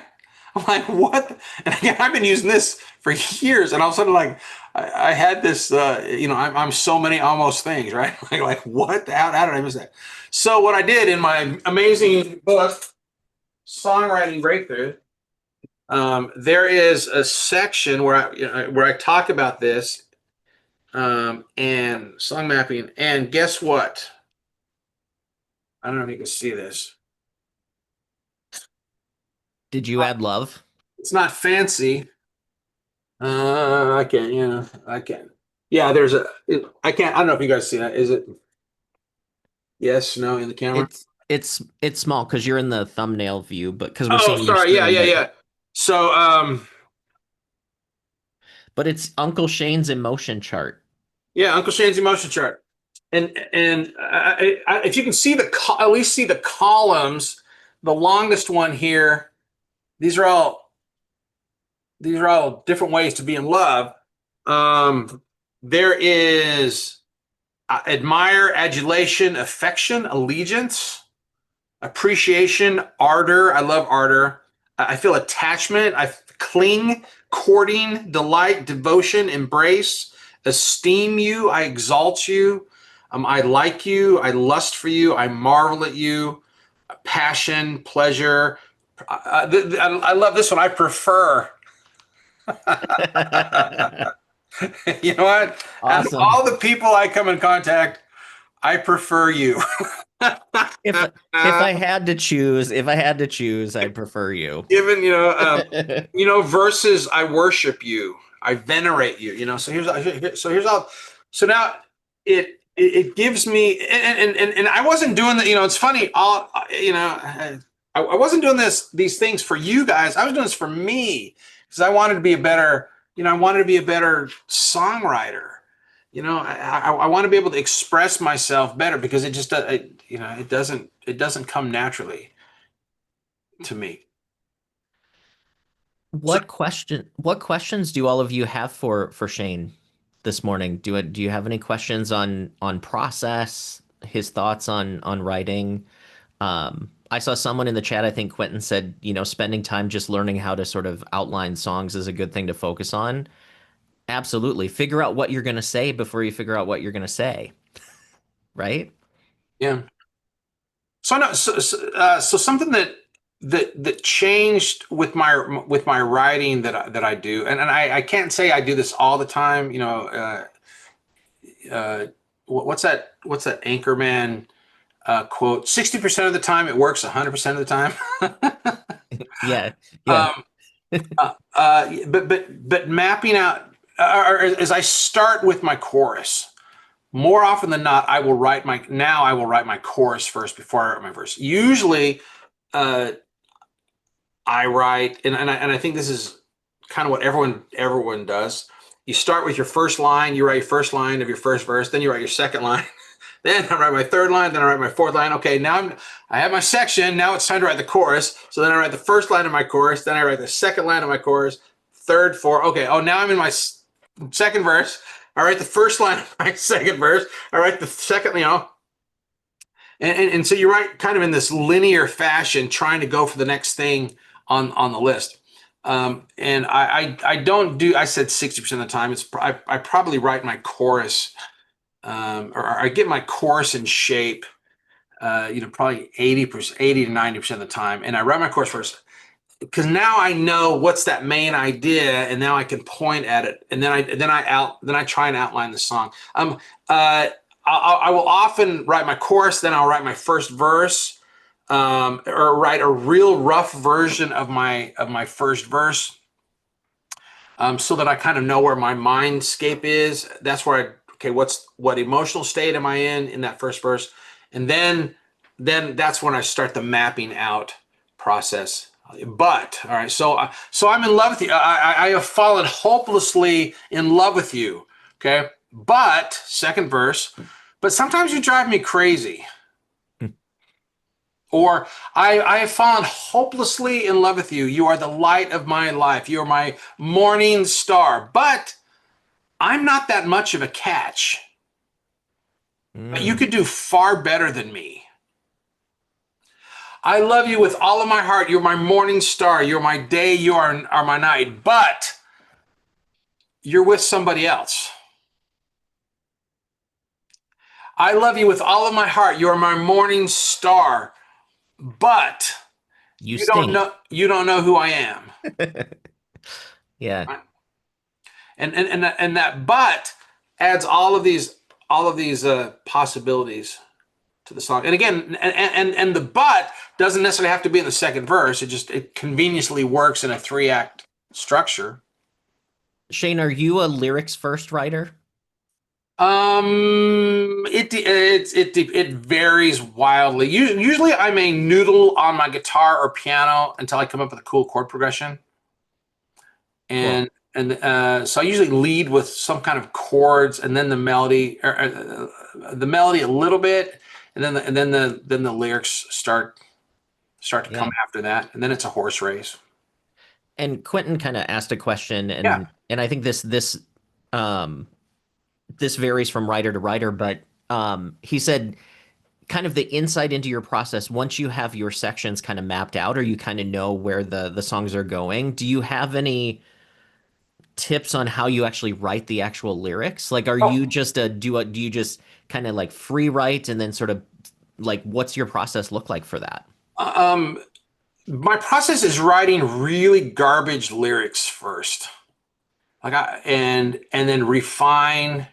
I'm like, what? And again, I've been using this for years, and all of a sudden, like, I had this, I'm so many almost things, right? Like what? How did I miss that? So what I did in my amazing book, Songwriting Breakthrough, there is a section where I talk about this, and song mapping. And guess what? I don't know if you can see this. Did you add love? It's not fancy. I can't. Yeah, I can. Yeah, I can't. I don't know if you guys see that. Is it? Yes. No. In the camera. It's small because you're in the thumbnail view, but because we're Oh, seeing your sorry. Yeah, screen, yeah, yeah. So, but it's Uncle Shane's emotion chart. yeah, Uncle Shane's emotion chart, and if you can see at least see the columns, the longest one here. These are all different ways to be in love. There is admire, adulation, affection, allegiance, appreciation, ardor. I love ardor. I feel attachment. I cling, courting, delight, devotion, embrace, esteem you. I exalt you. I like you. I lust for you. I marvel at you. Passion, pleasure. I love this one. I prefer. You know what? Out of Awesome. all the people I come in contact, I prefer you. If I had to choose, I'd prefer you. Given, versus I worship you, I venerate you. So here's all. So now it gives me, and I wasn't doing that. It's funny. I wasn't doing these things for you guys. I was doing this for me because I wanted to be a better. I wanted to be a better songwriter. I want to be able to express myself better because it just, it doesn't come naturally to me. So What questions do all of you have for Shane this morning? Do you have any questions on process, his thoughts on writing? I saw someone in the chat, I think Quentin said, spending time just learning how to sort of outline songs is a good thing to focus on. Absolutely. Figure out what you're going to say before you figure out what you're going to say, right? yeah. So I know. So something that changed with my writing that I do, and I can't say I do this all the time. What's that Anchorman quote? 60% of the time it works, 100% of the time. Yeah, yeah. Um, but mapping out, or as I start with my chorus, more often than not, I will write my chorus first before I write my verse. Usually, uh, I write, and I think this is kind of what everyone does. You start with your first line. You write your first line of your first verse. Then you write your second line. Then I write my third line. Then I write my fourth line. Okay, I have my section. Now it's time to write the chorus. So then I write the first line of my chorus. Then I write the second line of my chorus. Third, fourth. Okay. Oh, now I'm in my second verse. I write the first line of my second verse. I write the second, and so you write kind of in this linear fashion, trying to go for the next thing on the list. And I don't do. I said 60% of the time. I probably write my chorus, or I get my chorus in shape. Probably 80%, 80 to 90% of the time, and I write my chorus first because now I know what's that main idea, and now I can point at it, and then I try and outline the song. Uh, I will often write my chorus, then I'll write my first verse, or write a real rough version of my first verse, so that I kind of know where my mindscape is. That's where okay, what emotional state am I in that first verse, and then that's when I start the mapping out process. But all right, so I'm in love with you. I have fallen hopelessly in love with you. Okay, but second verse, but sometimes you drive me crazy. Or I have fallen hopelessly in love with you. You are the light of my life. You are my morning star. But I'm not that much of a catch. But you Mm. could do far better than me. I love you with all of my heart. You're my morning star. You're my day. You are my night. But you're with somebody else. I love you with all of my heart. You are my morning star. But You stink. you don't know who I am. Yeah. And that but adds all of these possibilities to the song. And again, and the but doesn't necessarily have to be in the second verse. It conveniently works in a 3-act structure. Shane, are you a lyrics first writer? It varies wildly. Usually, I may noodle on my guitar or piano until I come up with a cool chord progression, Cool. and so I usually lead with some kind of chords, and then the melody, or the melody a little bit, and then the lyrics start to Yeah. come after that, and then it's a horse race. And Quentin kind of asked a question, Yeah. and I think um this varies from writer to writer, but he said kind of the insight into your process once you have your sections kind of mapped out or you kind of know where the songs are going. Do you have any tips on how you actually write the actual lyrics? Like, are Oh, you just do you just kind of like free write and then sort of like what's your process look like for that? um, my process is writing really garbage lyrics first. And then refine.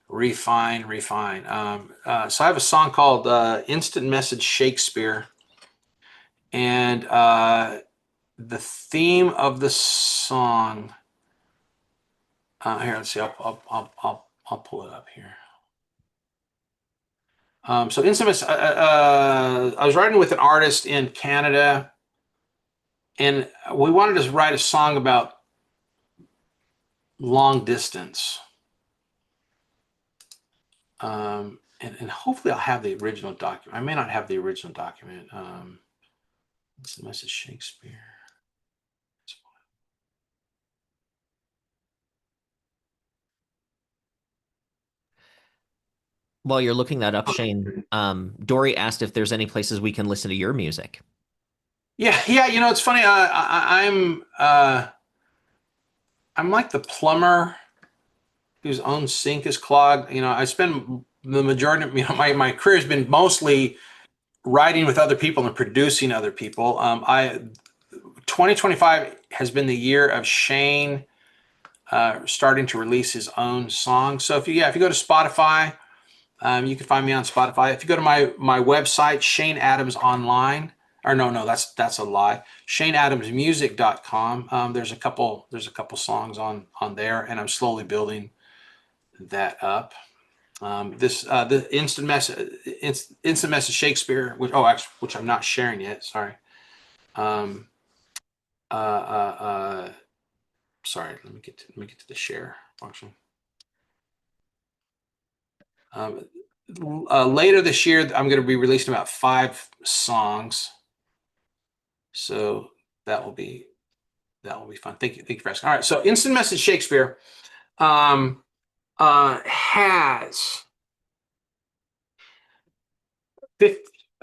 So I have a song called "Instant Message Shakespeare," and the theme of the song. Here, let's see. I'll pull it up here. So instant. I was writing with an artist in Canada, and we wanted to write a song about long distance. And hopefully I'll have the original document. I may not have the original document. What's the message, Shakespeare? While you're looking that up, Shane, Dory asked if there's any places we can listen to your music. Yeah, yeah. It's funny. I'm like the plumber whose own sink is clogged. I spend the majority of my career has been mostly writing with other people and producing other people. I 2025 has been the year of Shane starting to release his own songs. So if you go to Spotify, you can find me on Spotify. If you go to my website, Shane Adams Online, or no, that's a lie. ShaneAdamsMusic.com. There's a couple songs on there, and I'm slowly building that up. The instant message Shakespeare, which I'm not sharing yet. Sorry. Um, uh, uh, uh, Sorry. Let me get to the share function. Later this year, I'm going to be releasing about 5 songs, so that will be fun. Thank you for asking. All right, so instant message Shakespeare has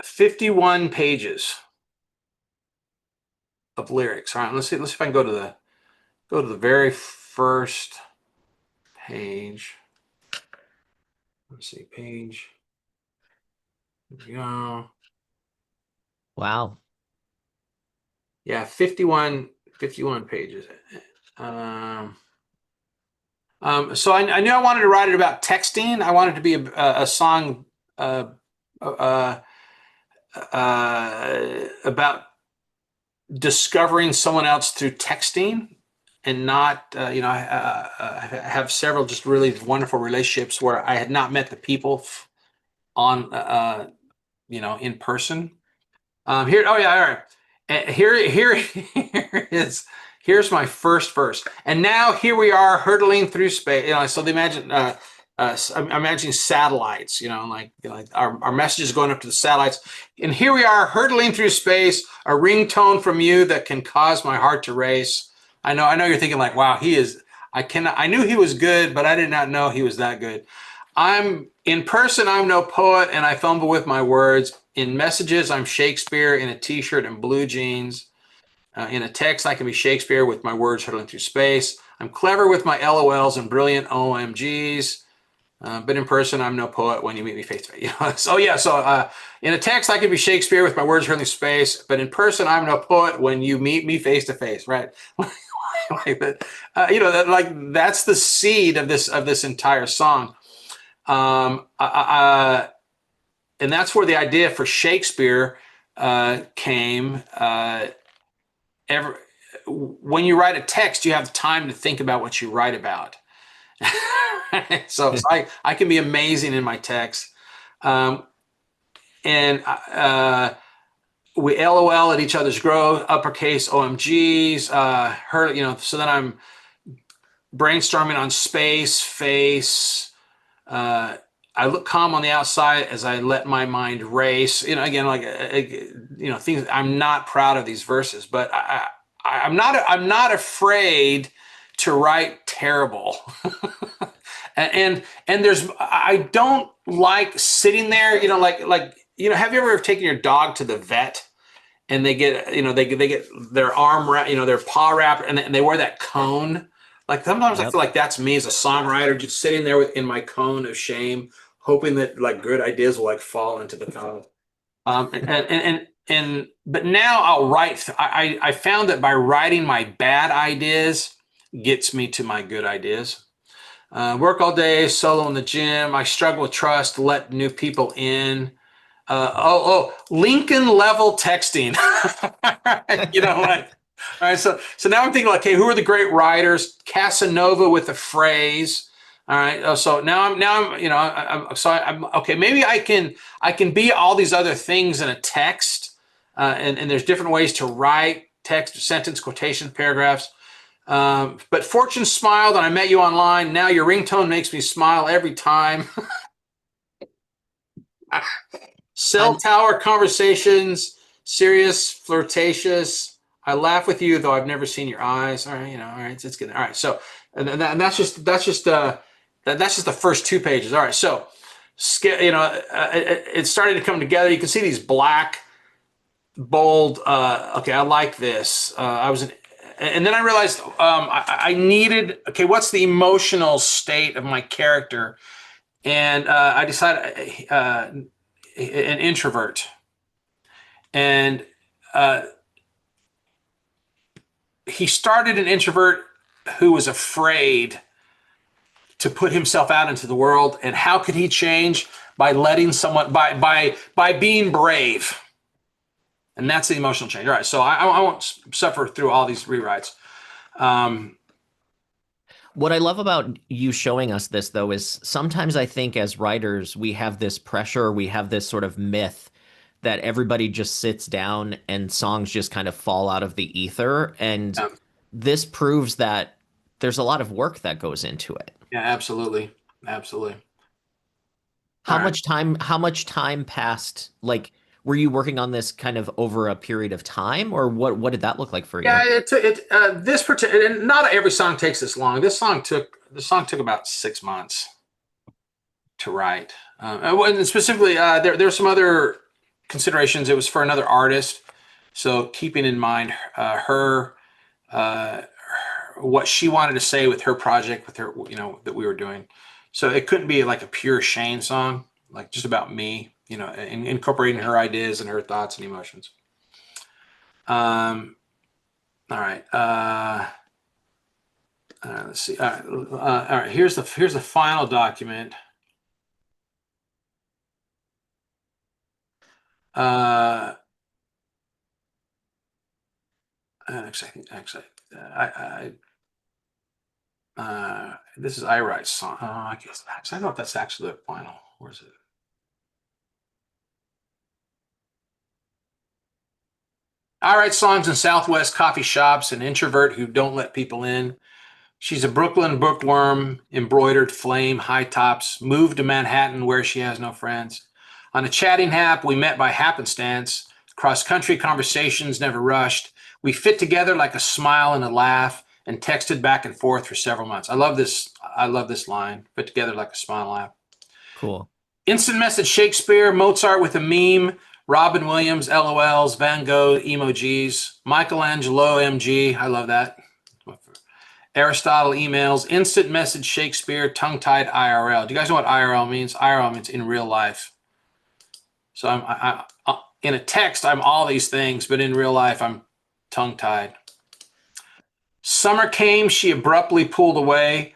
51 pages of lyrics. All right, let's see if I can go to the very first page. Let's see, page. Here we go. Wow. Yeah, 51 pages. So I knew I wanted to write it about texting. I wanted to be a song about discovering someone else through texting, and not, I have several just really wonderful relationships where I had not met the people on, in person. Here, oh yeah, all right. Here's my first verse. And now here we are hurtling through space. So they imagine, I'm imagining satellites, like our messages going up to the satellites. And here we are hurtling through space, a ringtone from you that can cause my heart to race. I know you're thinking like, wow, I knew he was good, but I did not know he was that good. In person, I'm no poet, and I fumble with my words. In messages, I'm Shakespeare in a t-shirt and blue jeans. In a text, I can be Shakespeare with my words hurtling through space. I'm clever with my LOLs and brilliant OMGs. But in person, I'm no poet when you meet me face to face. So in a text, I can be Shakespeare with my words hurtling through space. But in person, I'm no poet when you meet me face to face, right? Like that, that's the seed of this entire song. And that's where the idea for Shakespeare came. When you write a text, you have time to think about what you write about. so I can be amazing in my text. And we LOL at each other's growth, uppercase OMGs, so then I'm brainstorming on space, face. I look calm on the outside as I let my mind race. Again, things. I'm not proud of these verses, but I'm not afraid to write terrible. and I don't like sitting there. Have you ever taken your dog to the vet and they get their arm wrapped, their paw wrapped, and they wear that cone? Like sometimes I feel like that's me as a songwriter, just sitting there in my cone of shame, hoping that like good ideas will like fall into the cone. But now I'll write. I found that by writing my bad ideas gets me to my good ideas. Work all day, solo in the gym. I struggle with trust, let new people in. Lincoln level texting. All right, so now I'm thinking, like, okay, who are the great writers? Casanova with a phrase. All right, so now I'm okay. Maybe I can be all these other things in a text, and there's different ways to write text, sentence, quotation, paragraphs. But fortune smiled, and I met you online. Now your ringtone makes me smile every time. Cell tower conversations, serious, flirtatious. I laugh with you, though I've never seen your eyes. All right, all right, it's good. All right, so that's just the first 2 pages. All right, so it started to come together. You can see these black, bold. Okay, I like this. And then I realized I needed. Okay, what's the emotional state of my character? And I decided an introvert. And he started an introvert who was afraid to put himself out into the world. And how could he change? By letting someone, by being brave. And that's the emotional change. All right. So I won't suffer through all these rewrites. Um, What I love about you showing us this, though, is sometimes I think as writers, we have this pressure, we have this sort of myth that everybody just sits down and songs just kind of fall out of the ether. And yeah, this proves that there's a lot of work that goes into it. yeah, absolutely. Absolutely. All How right. much time, how much time passed? Like, were you working on this kind of over a period of time, or what did that look like for Yeah, you? this particular, and not every song takes this long. The song took about 6 months to write. And specifically, there's some other considerations. It was for another artist, so keeping in mind uh, what she wanted to say with her project, with her, that we were doing. So it couldn't be like a pure Shane song, like just about me, incorporating her ideas and her thoughts and emotions. Um, all right. Let's see. All right. Here's the final document. Uh, actually, this is I write song. I guess actually, I don't know if that's actually the final. Where is it? I write songs in Southwest coffee shops. An introvert who don't let people in. She's a Brooklyn bookworm, embroidered flame, high tops, moved to Manhattan where she has no friends. On a chatting app, we met by happenstance. Cross country conversations never rushed. We fit together like a smile and a laugh and texted back and forth for several months. I love this. I love this line. Fit together like a smile and laugh. Cool. Instant message Shakespeare, Mozart with a meme, Robin Williams, LOLs, Van Gogh, emojis, Michelangelo, MG. I love that. Aristotle emails, instant message Shakespeare, tongue-tied IRL. Do you guys know what IRL means? IRL means in real life. So in a text, I'm all these things, but in real life, I'm tongue-tied. Summer came, she abruptly pulled away.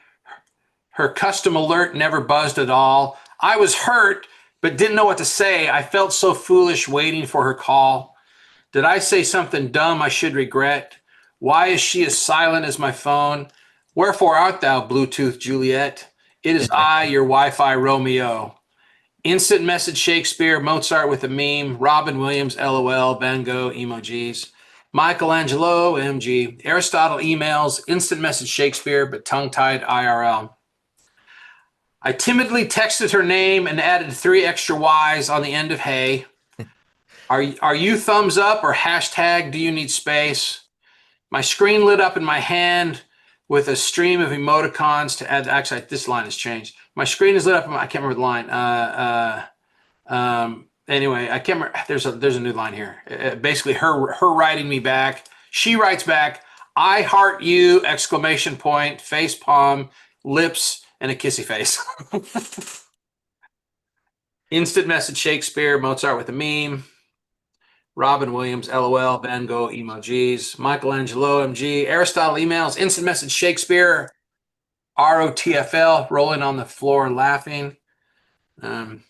Her custom alert never buzzed at all. I was hurt, but didn't know what to say. I felt so foolish waiting for her call. Did I say something dumb I should regret? Why is she as silent as my phone? Wherefore art thou, Bluetooth Juliet? It is I, your Wi-Fi Romeo. Instant message Shakespeare, Mozart with a meme, Robin Williams, LOL, Van Gogh, emojis. Michelangelo, MG. Aristotle emails, instant message Shakespeare, but tongue-tied IRL. I timidly texted her name and added 3 extra Y's on the end of hey. Are you thumbs up or hashtag do you need space? My screen lit up in my hand with a stream of emoticons to add. Actually, this line has changed. My screen is lit up. I can't remember the line. Anyway, I can't remember. There's a new line here. Basically, her writing me back. She writes back, "I heart you!" Exclamation point, face palm, lips, and a kissy face. Instant message Shakespeare, Mozart with a meme. Robin Williams, LOL, Van Gogh, emojis, Michelangelo, MG, Aristotle emails, instant message Shakespeare, ROTFL, rolling on the floor laughing. Um,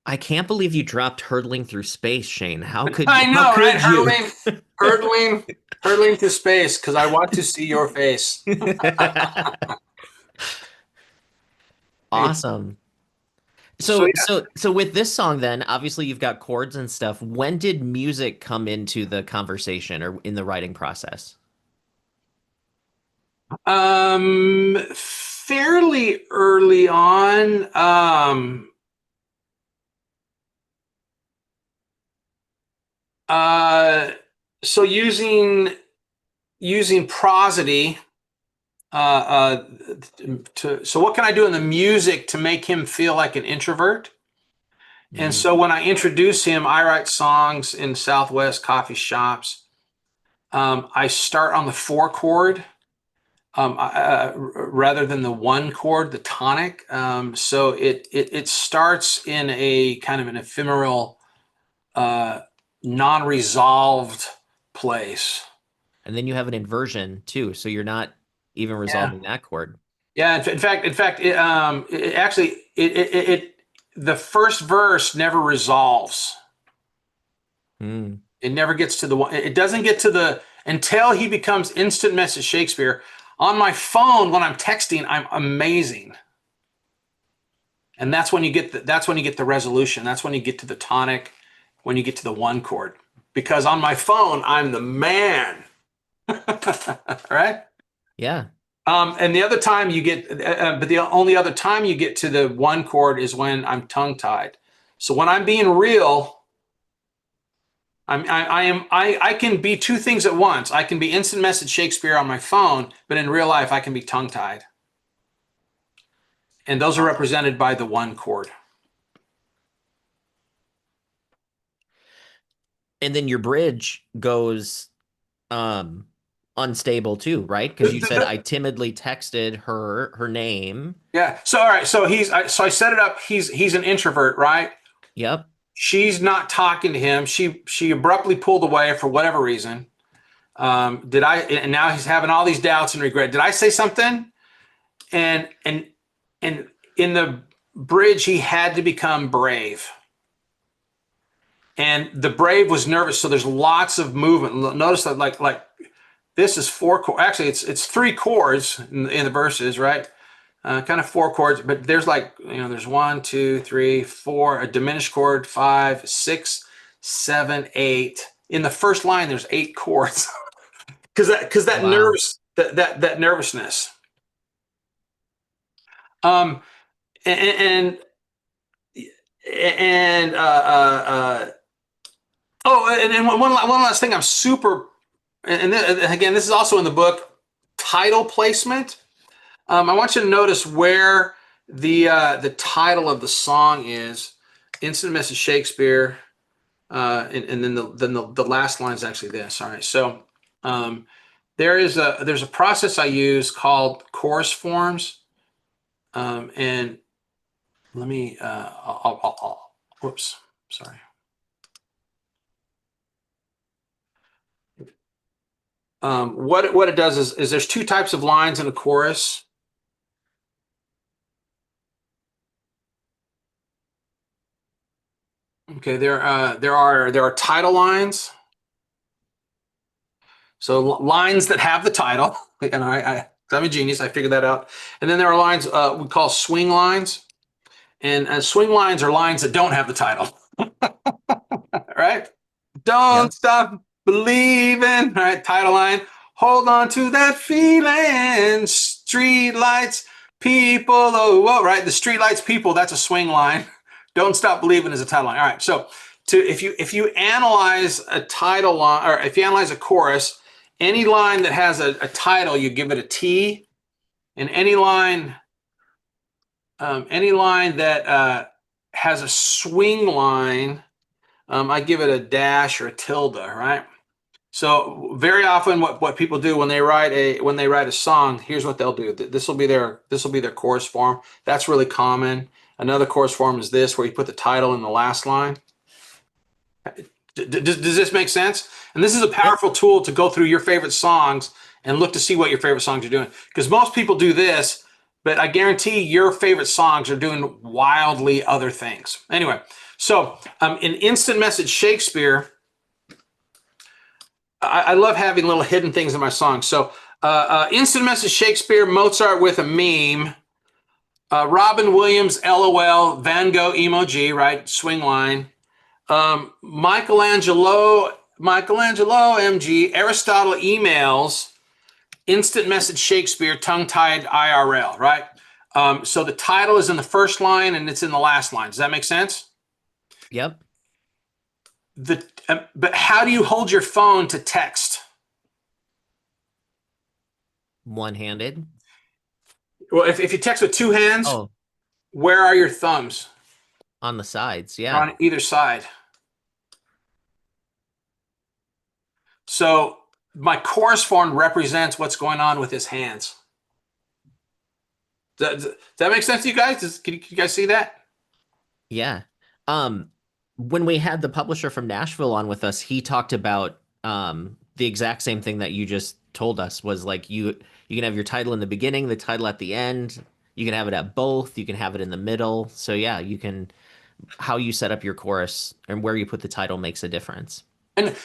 I can't believe you dropped hurtling through space, Shane. I How know, right? could you? Hurtling to space because I want to see your face. Awesome. So yeah, So with this song then, obviously you've got chords and stuff. When did music come into the conversation or in the writing process? fairly early on. Uh, so using prosody uh, so what can I do in the music to make him feel like an introvert? And Mm. so when I introduce him, I write songs in Southwest coffee shops. I start on the 4 chord rather than the 1 chord, the tonic. So it starts in a kind of an ephemeral, uh, non-resolved place. And then you have an inversion too, so you're not even Yeah. resolving that chord. Yeah, in fact, it actually, the first verse never resolves. Mm. It never gets to the one. It doesn't get to the until he becomes instant message Shakespeare. On my phone, when I'm texting, I'm amazing, and that's when you get the resolution. That's when you get to the tonic, when you get to the one chord. Because on my phone, I'm the man. Right? Yeah. And the other time you get, but the only other time you get to the one chord is when I'm tongue tied. So when I'm being real, I can be two things at once. I can be instant message Shakespeare on my phone, but in real life I can be tongue tied. And those are represented by the one chord. And then your bridge goes um unstable too, right? The- Because you the- said I the- timidly texted her name. yeah. So all right. So so I set it up. He's an introvert, right? Yep. She's not talking to him. She abruptly pulled away for whatever reason. Did I? And now he's having all these doubts and regret. Did I say something? And in the bridge, he had to become brave. And the brave was nervous. So there's lots of movement. Notice that like this is four chords. Actually, it's three chords in the verses, right? Kind of four chords, but there's like, there's one, two, three, four, a diminished chord, 5, 6, 7, 8. In the first line, there's 8 chords because that Wow. nerves that nervousness. Um, and and oh, and one last thing, I'm super, and again, this is also in the book, title placement. I want you to notice where the title of the song is. Instant Message Shakespeare, and then the last line is actually this. All right, so there's a process I use called chorus forms, and let me whoops, sorry. What it does is there's two types of lines in a chorus. Okay, there are title lines. So lines that have the title, and I'm a genius. I figured that out. And then there are lines we call swing lines, and swing lines are lines that don't have the title, right? Don't Yep. stop believing, right? Title line. Hold on to that feeling. Street lights, people. Oh, whoa, right? The street lights, people. That's a swing line. Don't stop believing is a title line. All right. So if you analyze a title line, or if you analyze a chorus, any line that has a title, you give it a T, and any line that has a swing line, I give it a dash or a tilde, right? So very often, what people do when they write a song, here's what they'll do. This will be their chorus form. That's really common. Another chorus form is this, where you put the title in the last line. Does this make sense? And this is a Yep. powerful tool to go through your favorite songs and look to see what your favorite songs are doing. Because most people do this, but I guarantee your favorite songs are doing wildly other things. Anyway, so in Instant Message Shakespeare, I love having little hidden things in my songs. So Instant Message Shakespeare, Mozart with a meme, Robin Williams, LOL, Van Gogh emoji, right? Swing line. Michelangelo, MG, Aristotle emails, Instant Message Shakespeare, tongue-tied IRL, right? So the title is in the first line and it's in the last line. Does that make sense? Yep. But how do you hold your phone to text? One-handed. Well, if you text with two hands, Oh, where are your thumbs? on the sides. They're Yeah. on either side. So my chorus form represents what's going on with his hands. Does that make sense to you guys? Can you guys see that? Yeah. Um, when we had the publisher from Nashville on with us, he talked about the exact same thing that you just told us was like you can have your title in the beginning, the title at the end. You can have it at both. You can have it in the middle. So yeah, you can how you set up your chorus and where you put the title makes a difference. And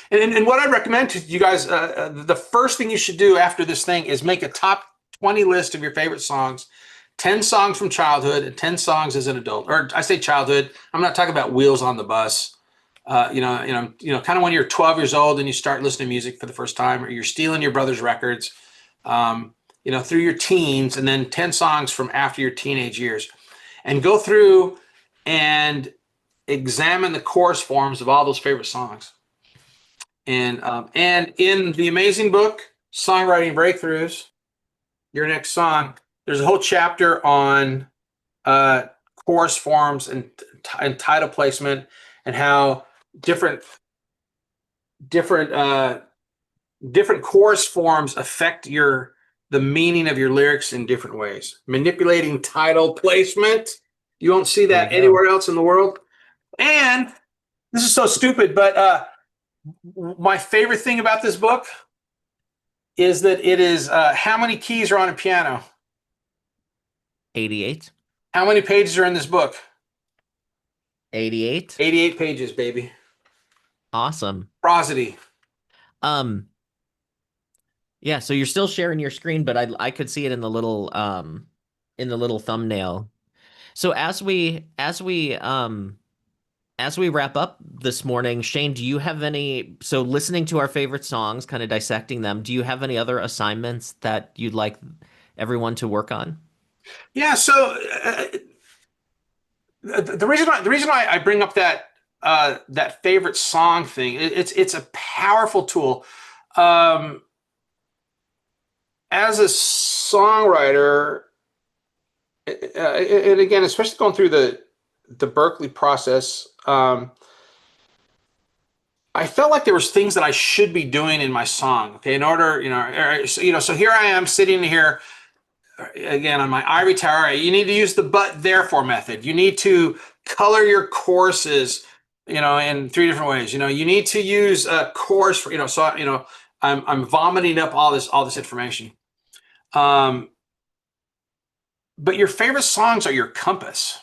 what I recommend to you guys, the first thing you should do after this thing is make a top 20 list of your favorite songs, 10 songs from childhood and 10 songs as an adult. Or I say childhood, I'm not talking about Wheels on the Bus. Kind of when you're 12 years old and you start listening to music for the first time, or you're stealing your brother's records, through your teens, and then 10 songs from after your teenage years, and go through and examine the chorus forms of all those favorite songs. And in the amazing book, Songwriting Breakthroughs, your next song, there's a whole chapter on chorus forms and title placement, and how different chorus forms affect the meaning of your lyrics in different ways. Manipulating title placement. You won't see that anywhere else in the world. And this is so stupid, but my favorite thing about this book is that it is how many keys are on a piano? 88. How many pages are in this book? 88. 88 pages, baby. Awesome. Prosody. Yeah, so you're still sharing your screen, but I could see it in the little thumbnail. So as we wrap up this morning, Shane, do you have so listening to our favorite songs, kind of dissecting them, do you have any other assignments that you'd like everyone to work on? Yeah, so the reason why I bring up that favorite song thing, it's a powerful tool. As a songwriter, and again, especially going through the Berklee process, I felt like there was things that I should be doing in my song. Okay, in order, so here I am sitting here again on my ivory tower. You need to use the but therefore method. You need to color your courses, in 3 different ways. You need to use a course for, I'm vomiting up all this information. But your favorite songs are your compass.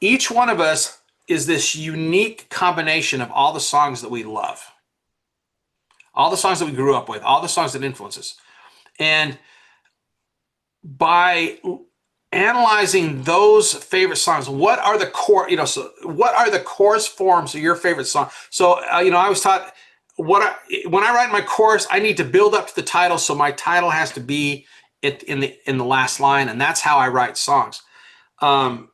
Each one of us is this unique combination of all the songs that we love, all the songs that we grew up with, all the songs that influence us. And by analyzing those favorite songs, what are the chorus forms of your favorite song? So, I was taught when I write my chorus, I need to build up to the title. So my title has to be in the last line. And that's how I write songs. And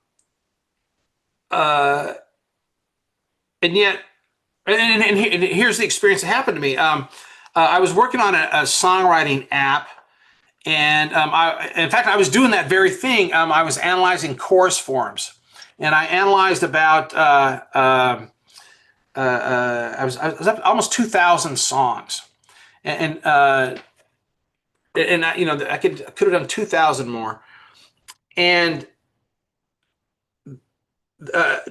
yet, and here's the experience that happened to me. I was working on a songwriting app, and in fact, I was doing that very thing. I was analyzing chorus forms, and I analyzed about I was up almost 2,000 songs, and I could have done 2,000 more, and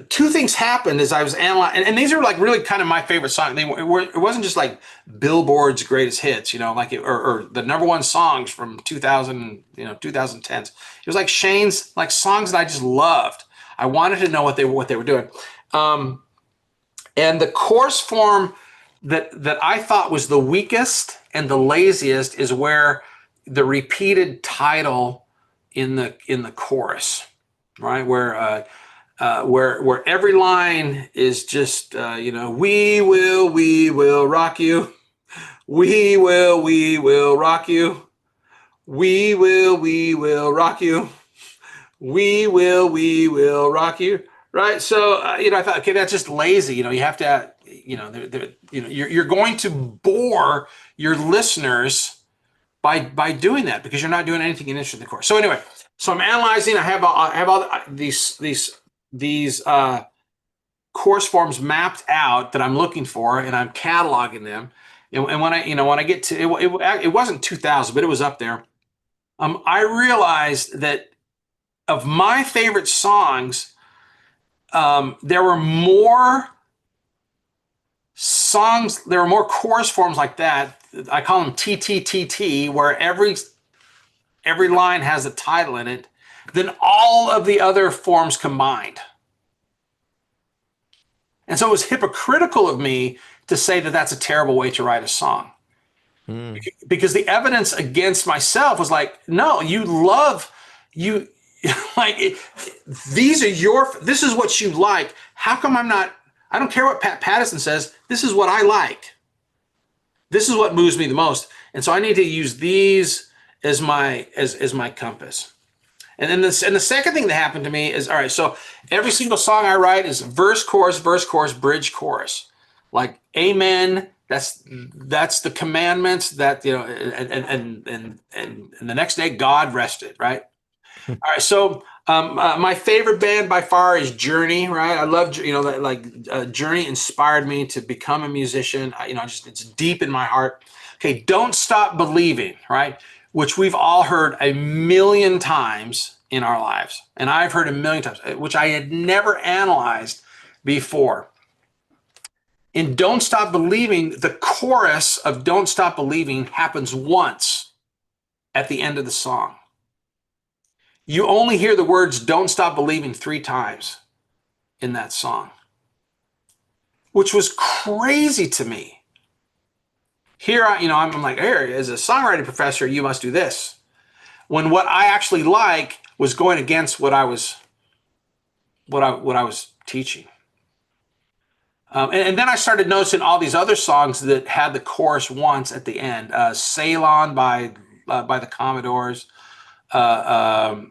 2 things happened as I was analyzing, and these are like really kind of my favorite songs. It wasn't just like Billboard's greatest hits, or the #1 songs from 2010s. It was like Shane's songs that I just loved. I wanted to know what they were doing, and the chorus form that I thought was the weakest and the laziest is where the repeated title in the chorus, right? Where every line is just, we will rock you. We will rock you. We will rock you. We will rock you. Right. So, I thought, okay, that's just lazy. You have to, you're going to bore your listeners by doing that, because you're not doing anything interesting in the course. So anyway, so I'm analyzing. I have all these course forms mapped out that I'm looking for, and I'm cataloging them. And when I get to it wasn't 2,000, but it was up there. I realized that of my favorite songs, there were more chorus forms like that. I call them TTTT, where every line has a title in it, than all of the other forms combined. And so it was hypocritical of me to say that that's a terrible way to write a song. Mm. Because the evidence against myself was like, no, you love, you like these are this is what you like. How come I don't care what Pat Pattison says. This is what I like. This is what moves me the most. And so I need to use these as my compass. And then the second thing that happened to me is, all right, so every single song I write is verse, chorus, bridge, chorus. Like amen. That's the commandments that, and the next day God rested, right? All right, so my favorite band by far is Journey, right? I love, Journey inspired me to become a musician. It's deep in my heart. Okay, Don't Stop Believing, right? Which we've all heard a million times in our lives. And I've heard a million times, which I had never analyzed before. In Don't Stop Believing, the chorus of Don't Stop Believing happens once at the end of the song. You only hear the words Don't Stop Believing 3 times in that song, which was crazy to me. Here, I'm like, here, as a songwriting professor, you must do this. When what I actually like was going against what I was teaching. And then I started noticing all these other songs that had the chorus once at the end. Ceylon by the Commodores. I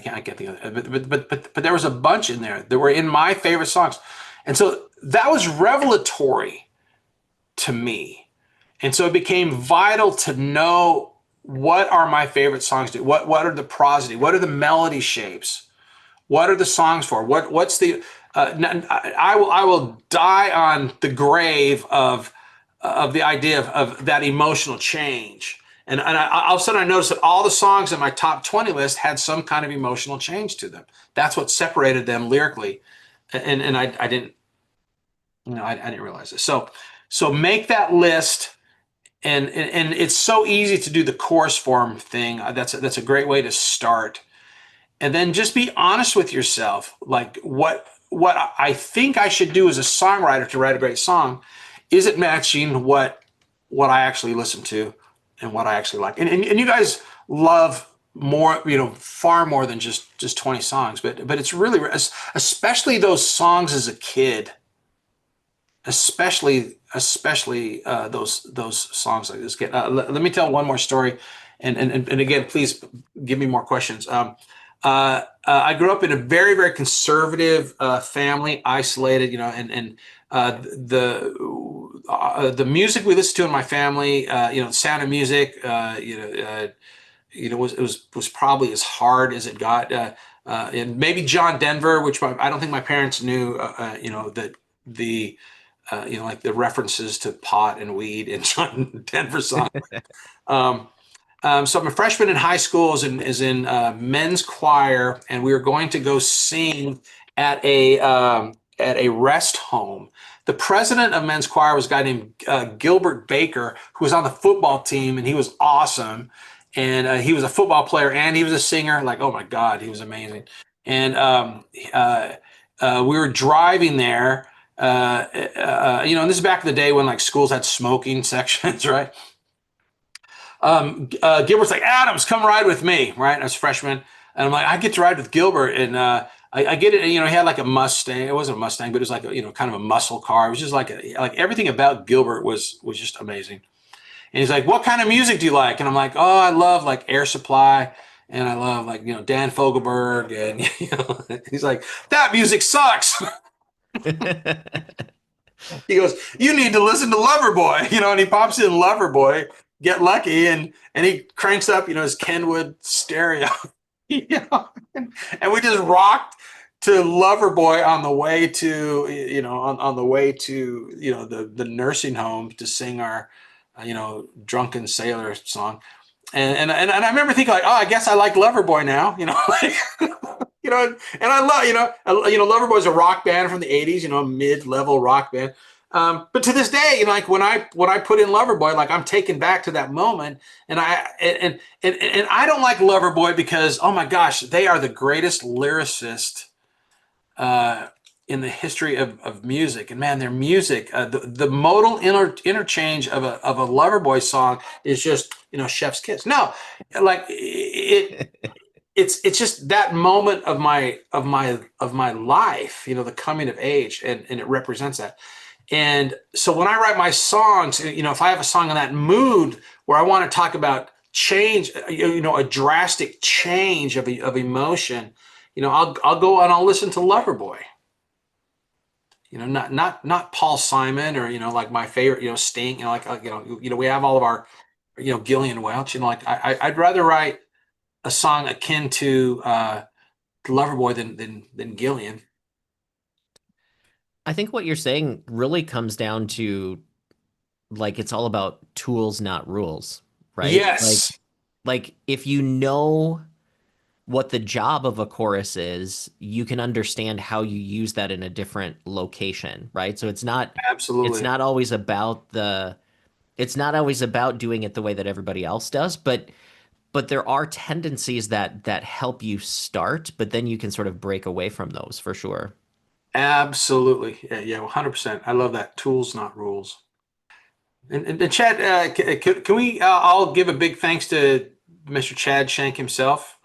can't think of it, but there was a bunch in there that were in my favorite songs, and so that was revelatory to me, and so it became vital to know what are my favorite songs do. What are the prosody? What are the melody shapes? What are the songs for? What's the I will die on the grave of the idea of that emotional change. And all of a sudden I noticed that all the songs in my top 20 list had some kind of emotional change to them. That's what separated them lyrically. And I didn't, I didn't realize this. So make that list, and it's so easy to do the chorus form thing. That's a great way to start. And then just be honest with yourself. Like what I think I should do as a songwriter to write a great song, is it matching what I actually listen to and what I actually like? And you guys love more, far more than just 20 songs, but it's really, especially those songs as a kid, especially those songs like this. Let me tell one more story, and again, please give me more questions. I grew up in a very, very conservative family, isolated, the music we listened to in my family, the Sound of Music, was probably as hard as it got, and maybe John Denver, which I don't think my parents knew, that the like the references to pot and weed in John Denver song. So I'm a freshman in high school, is in men's choir, and we were going to go sing at a rest home. The president of men's choir was a guy named Gilbert Baker, who was on the football team, and he was awesome. And he was a football player, and he was a singer. Like, oh my God, he was amazing. And we were driving there. And this is back in the day when like schools had smoking sections, right? Gilbert's like, Adams, come ride with me, right? I was a freshman, and I'm like, I get to ride with Gilbert, and I get it. He had like a Mustang. It wasn't a Mustang, but it was like kind of a muscle car. It was just like everything about Gilbert was just amazing. And he's like, what kind of music do you like? And I'm like, oh, I love like Air Supply, and I love like Dan Fogelberg, and he's like, that music sucks. He goes, you need to listen to Loverboy, and he pops in Loverboy, Get Lucky, and he cranks up, his Kenwood stereo, and we just rocked to Loverboy on the way to, on the way to, the nursing home to sing our, Drunken Sailor song. And I remember thinking like, oh, I guess I like Loverboy now, like, and I love, Loverboy's a rock band from the 80s, mid-level rock band. But to this day, like when I put in Loverboy, like I'm taken back to that moment, and I don't like Loverboy because, oh my gosh, they are the greatest lyricist in the history of music. And man, their music, the modal interchange of a Loverboy song is just, chef's kiss. No, like it's just that moment of my life, the coming of age, and it represents that. And so when I write my songs, if I have a song in that mood where I want to talk about change, a drastic change of emotion, I'll go and I'll listen to Loverboy. Not Paul Simon, or like my favorite, Sting. We have all of our, Gillian Welch. Like I'd rather write a song akin to Loverboy than Gillian. I think what you're saying really comes down to like it's all about tools, not rules, right? Yes, Like if you know what the job of a chorus is, you can understand how you use that in a different location, right? So it's absolutely. not always about doing it the way that everybody else does, but there are tendencies that help you start, but then you can sort of break away from those for sure. Absolutely. Yeah, yeah, 100%. I love that. Tools, not rules. And Chad, can we all give a big thanks to Mr. Chad Shank himself,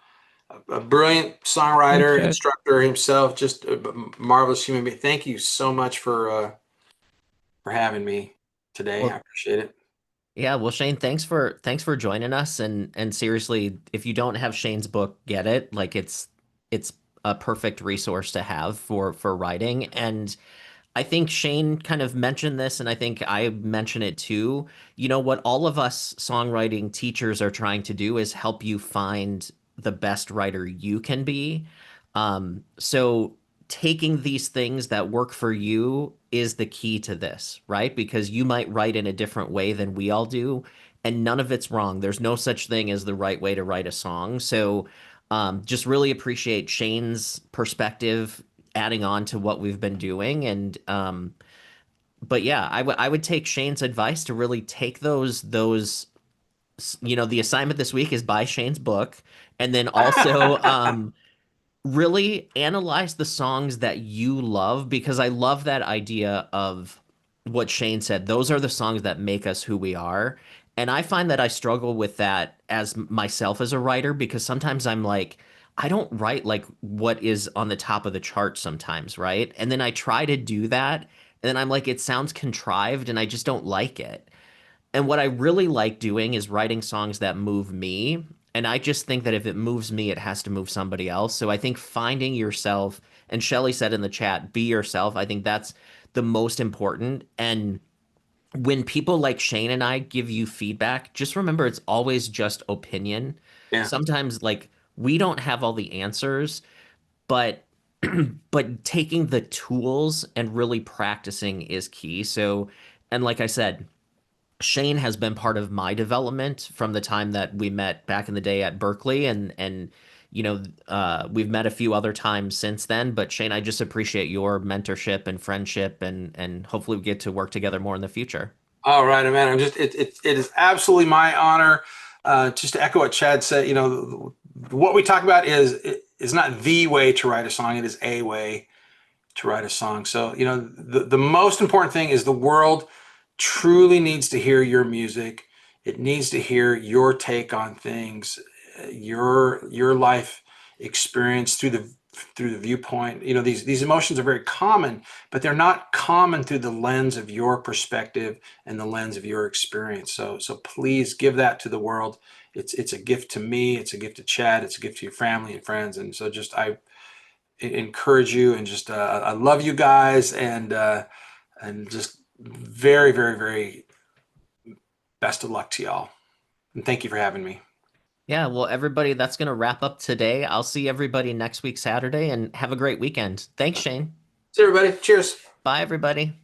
a brilliant Thanks, songwriter, Chad. instructor himself, just a marvelous human being. Thank you so much for having me today. I Well, appreciate it. yeah, well, Shane, thanks for joining us, and seriously, if you don't have Shane's book, get it. Like it's a perfect resource to have for writing. And I think Shane kind of mentioned this, and I think I mention it too. You know, what all of us songwriting teachers are trying to do is help you find the best writer you can be. So taking these things that work for you is the key to this, right? Because you might write in a different way than we all do, and none of it's wrong. There's no such thing as the right way to write a song. So just really appreciate Shane's perspective adding on to what we've been doing. And but yeah, I would take Shane's advice to really take those the assignment this week is buy Shane's book, and then also really analyze the songs that you love, because I love that idea of what Shane said. Those are the songs that make us who we are. And I find that I struggle with that as myself as a writer, because sometimes I'm like, I don't write like what is on the top of the chart sometimes, right? And then I try to do that, and then I'm like, it sounds contrived and I just don't like it. And what I really like doing is writing songs that move me. And I just think that if it moves me, it has to move somebody else. So I think finding yourself, and Shelly said in the chat, be yourself. I think that's the most important. And when people like Shane and I give you feedback, just remember it's always just opinion. Yeah. Sometimes like we don't have all the answers, but but taking the tools and really practicing is key. So, and like I said, Shane has been part of my development from the time that we met back in the day at Berkeley, and we've met a few other times since then. But Shane, I just appreciate your mentorship and friendship, and hopefully we get to work together more in the future. All right, man. It is absolutely my honor. Just to echo what Chad said, what we talk about is not the way to write a song. It is a way to write a song. So, the most important thing is the world truly needs to hear your music. It needs to hear your take on things, your life experience through the viewpoint. These emotions are very common, but they're not common through the lens of your perspective and the lens of your experience. So please give that to the world. It's a gift to me. It's a gift to Chad. It's a gift to your family and friends. And so just I encourage you, and just I love you guys, and just very, very, very best of luck to y'all. And thank you for having me. Yeah, well, everybody, that's going to wrap up today. I'll see everybody next week, Saturday, and have a great weekend. Thanks, Shane. See everybody. Cheers. Bye, everybody.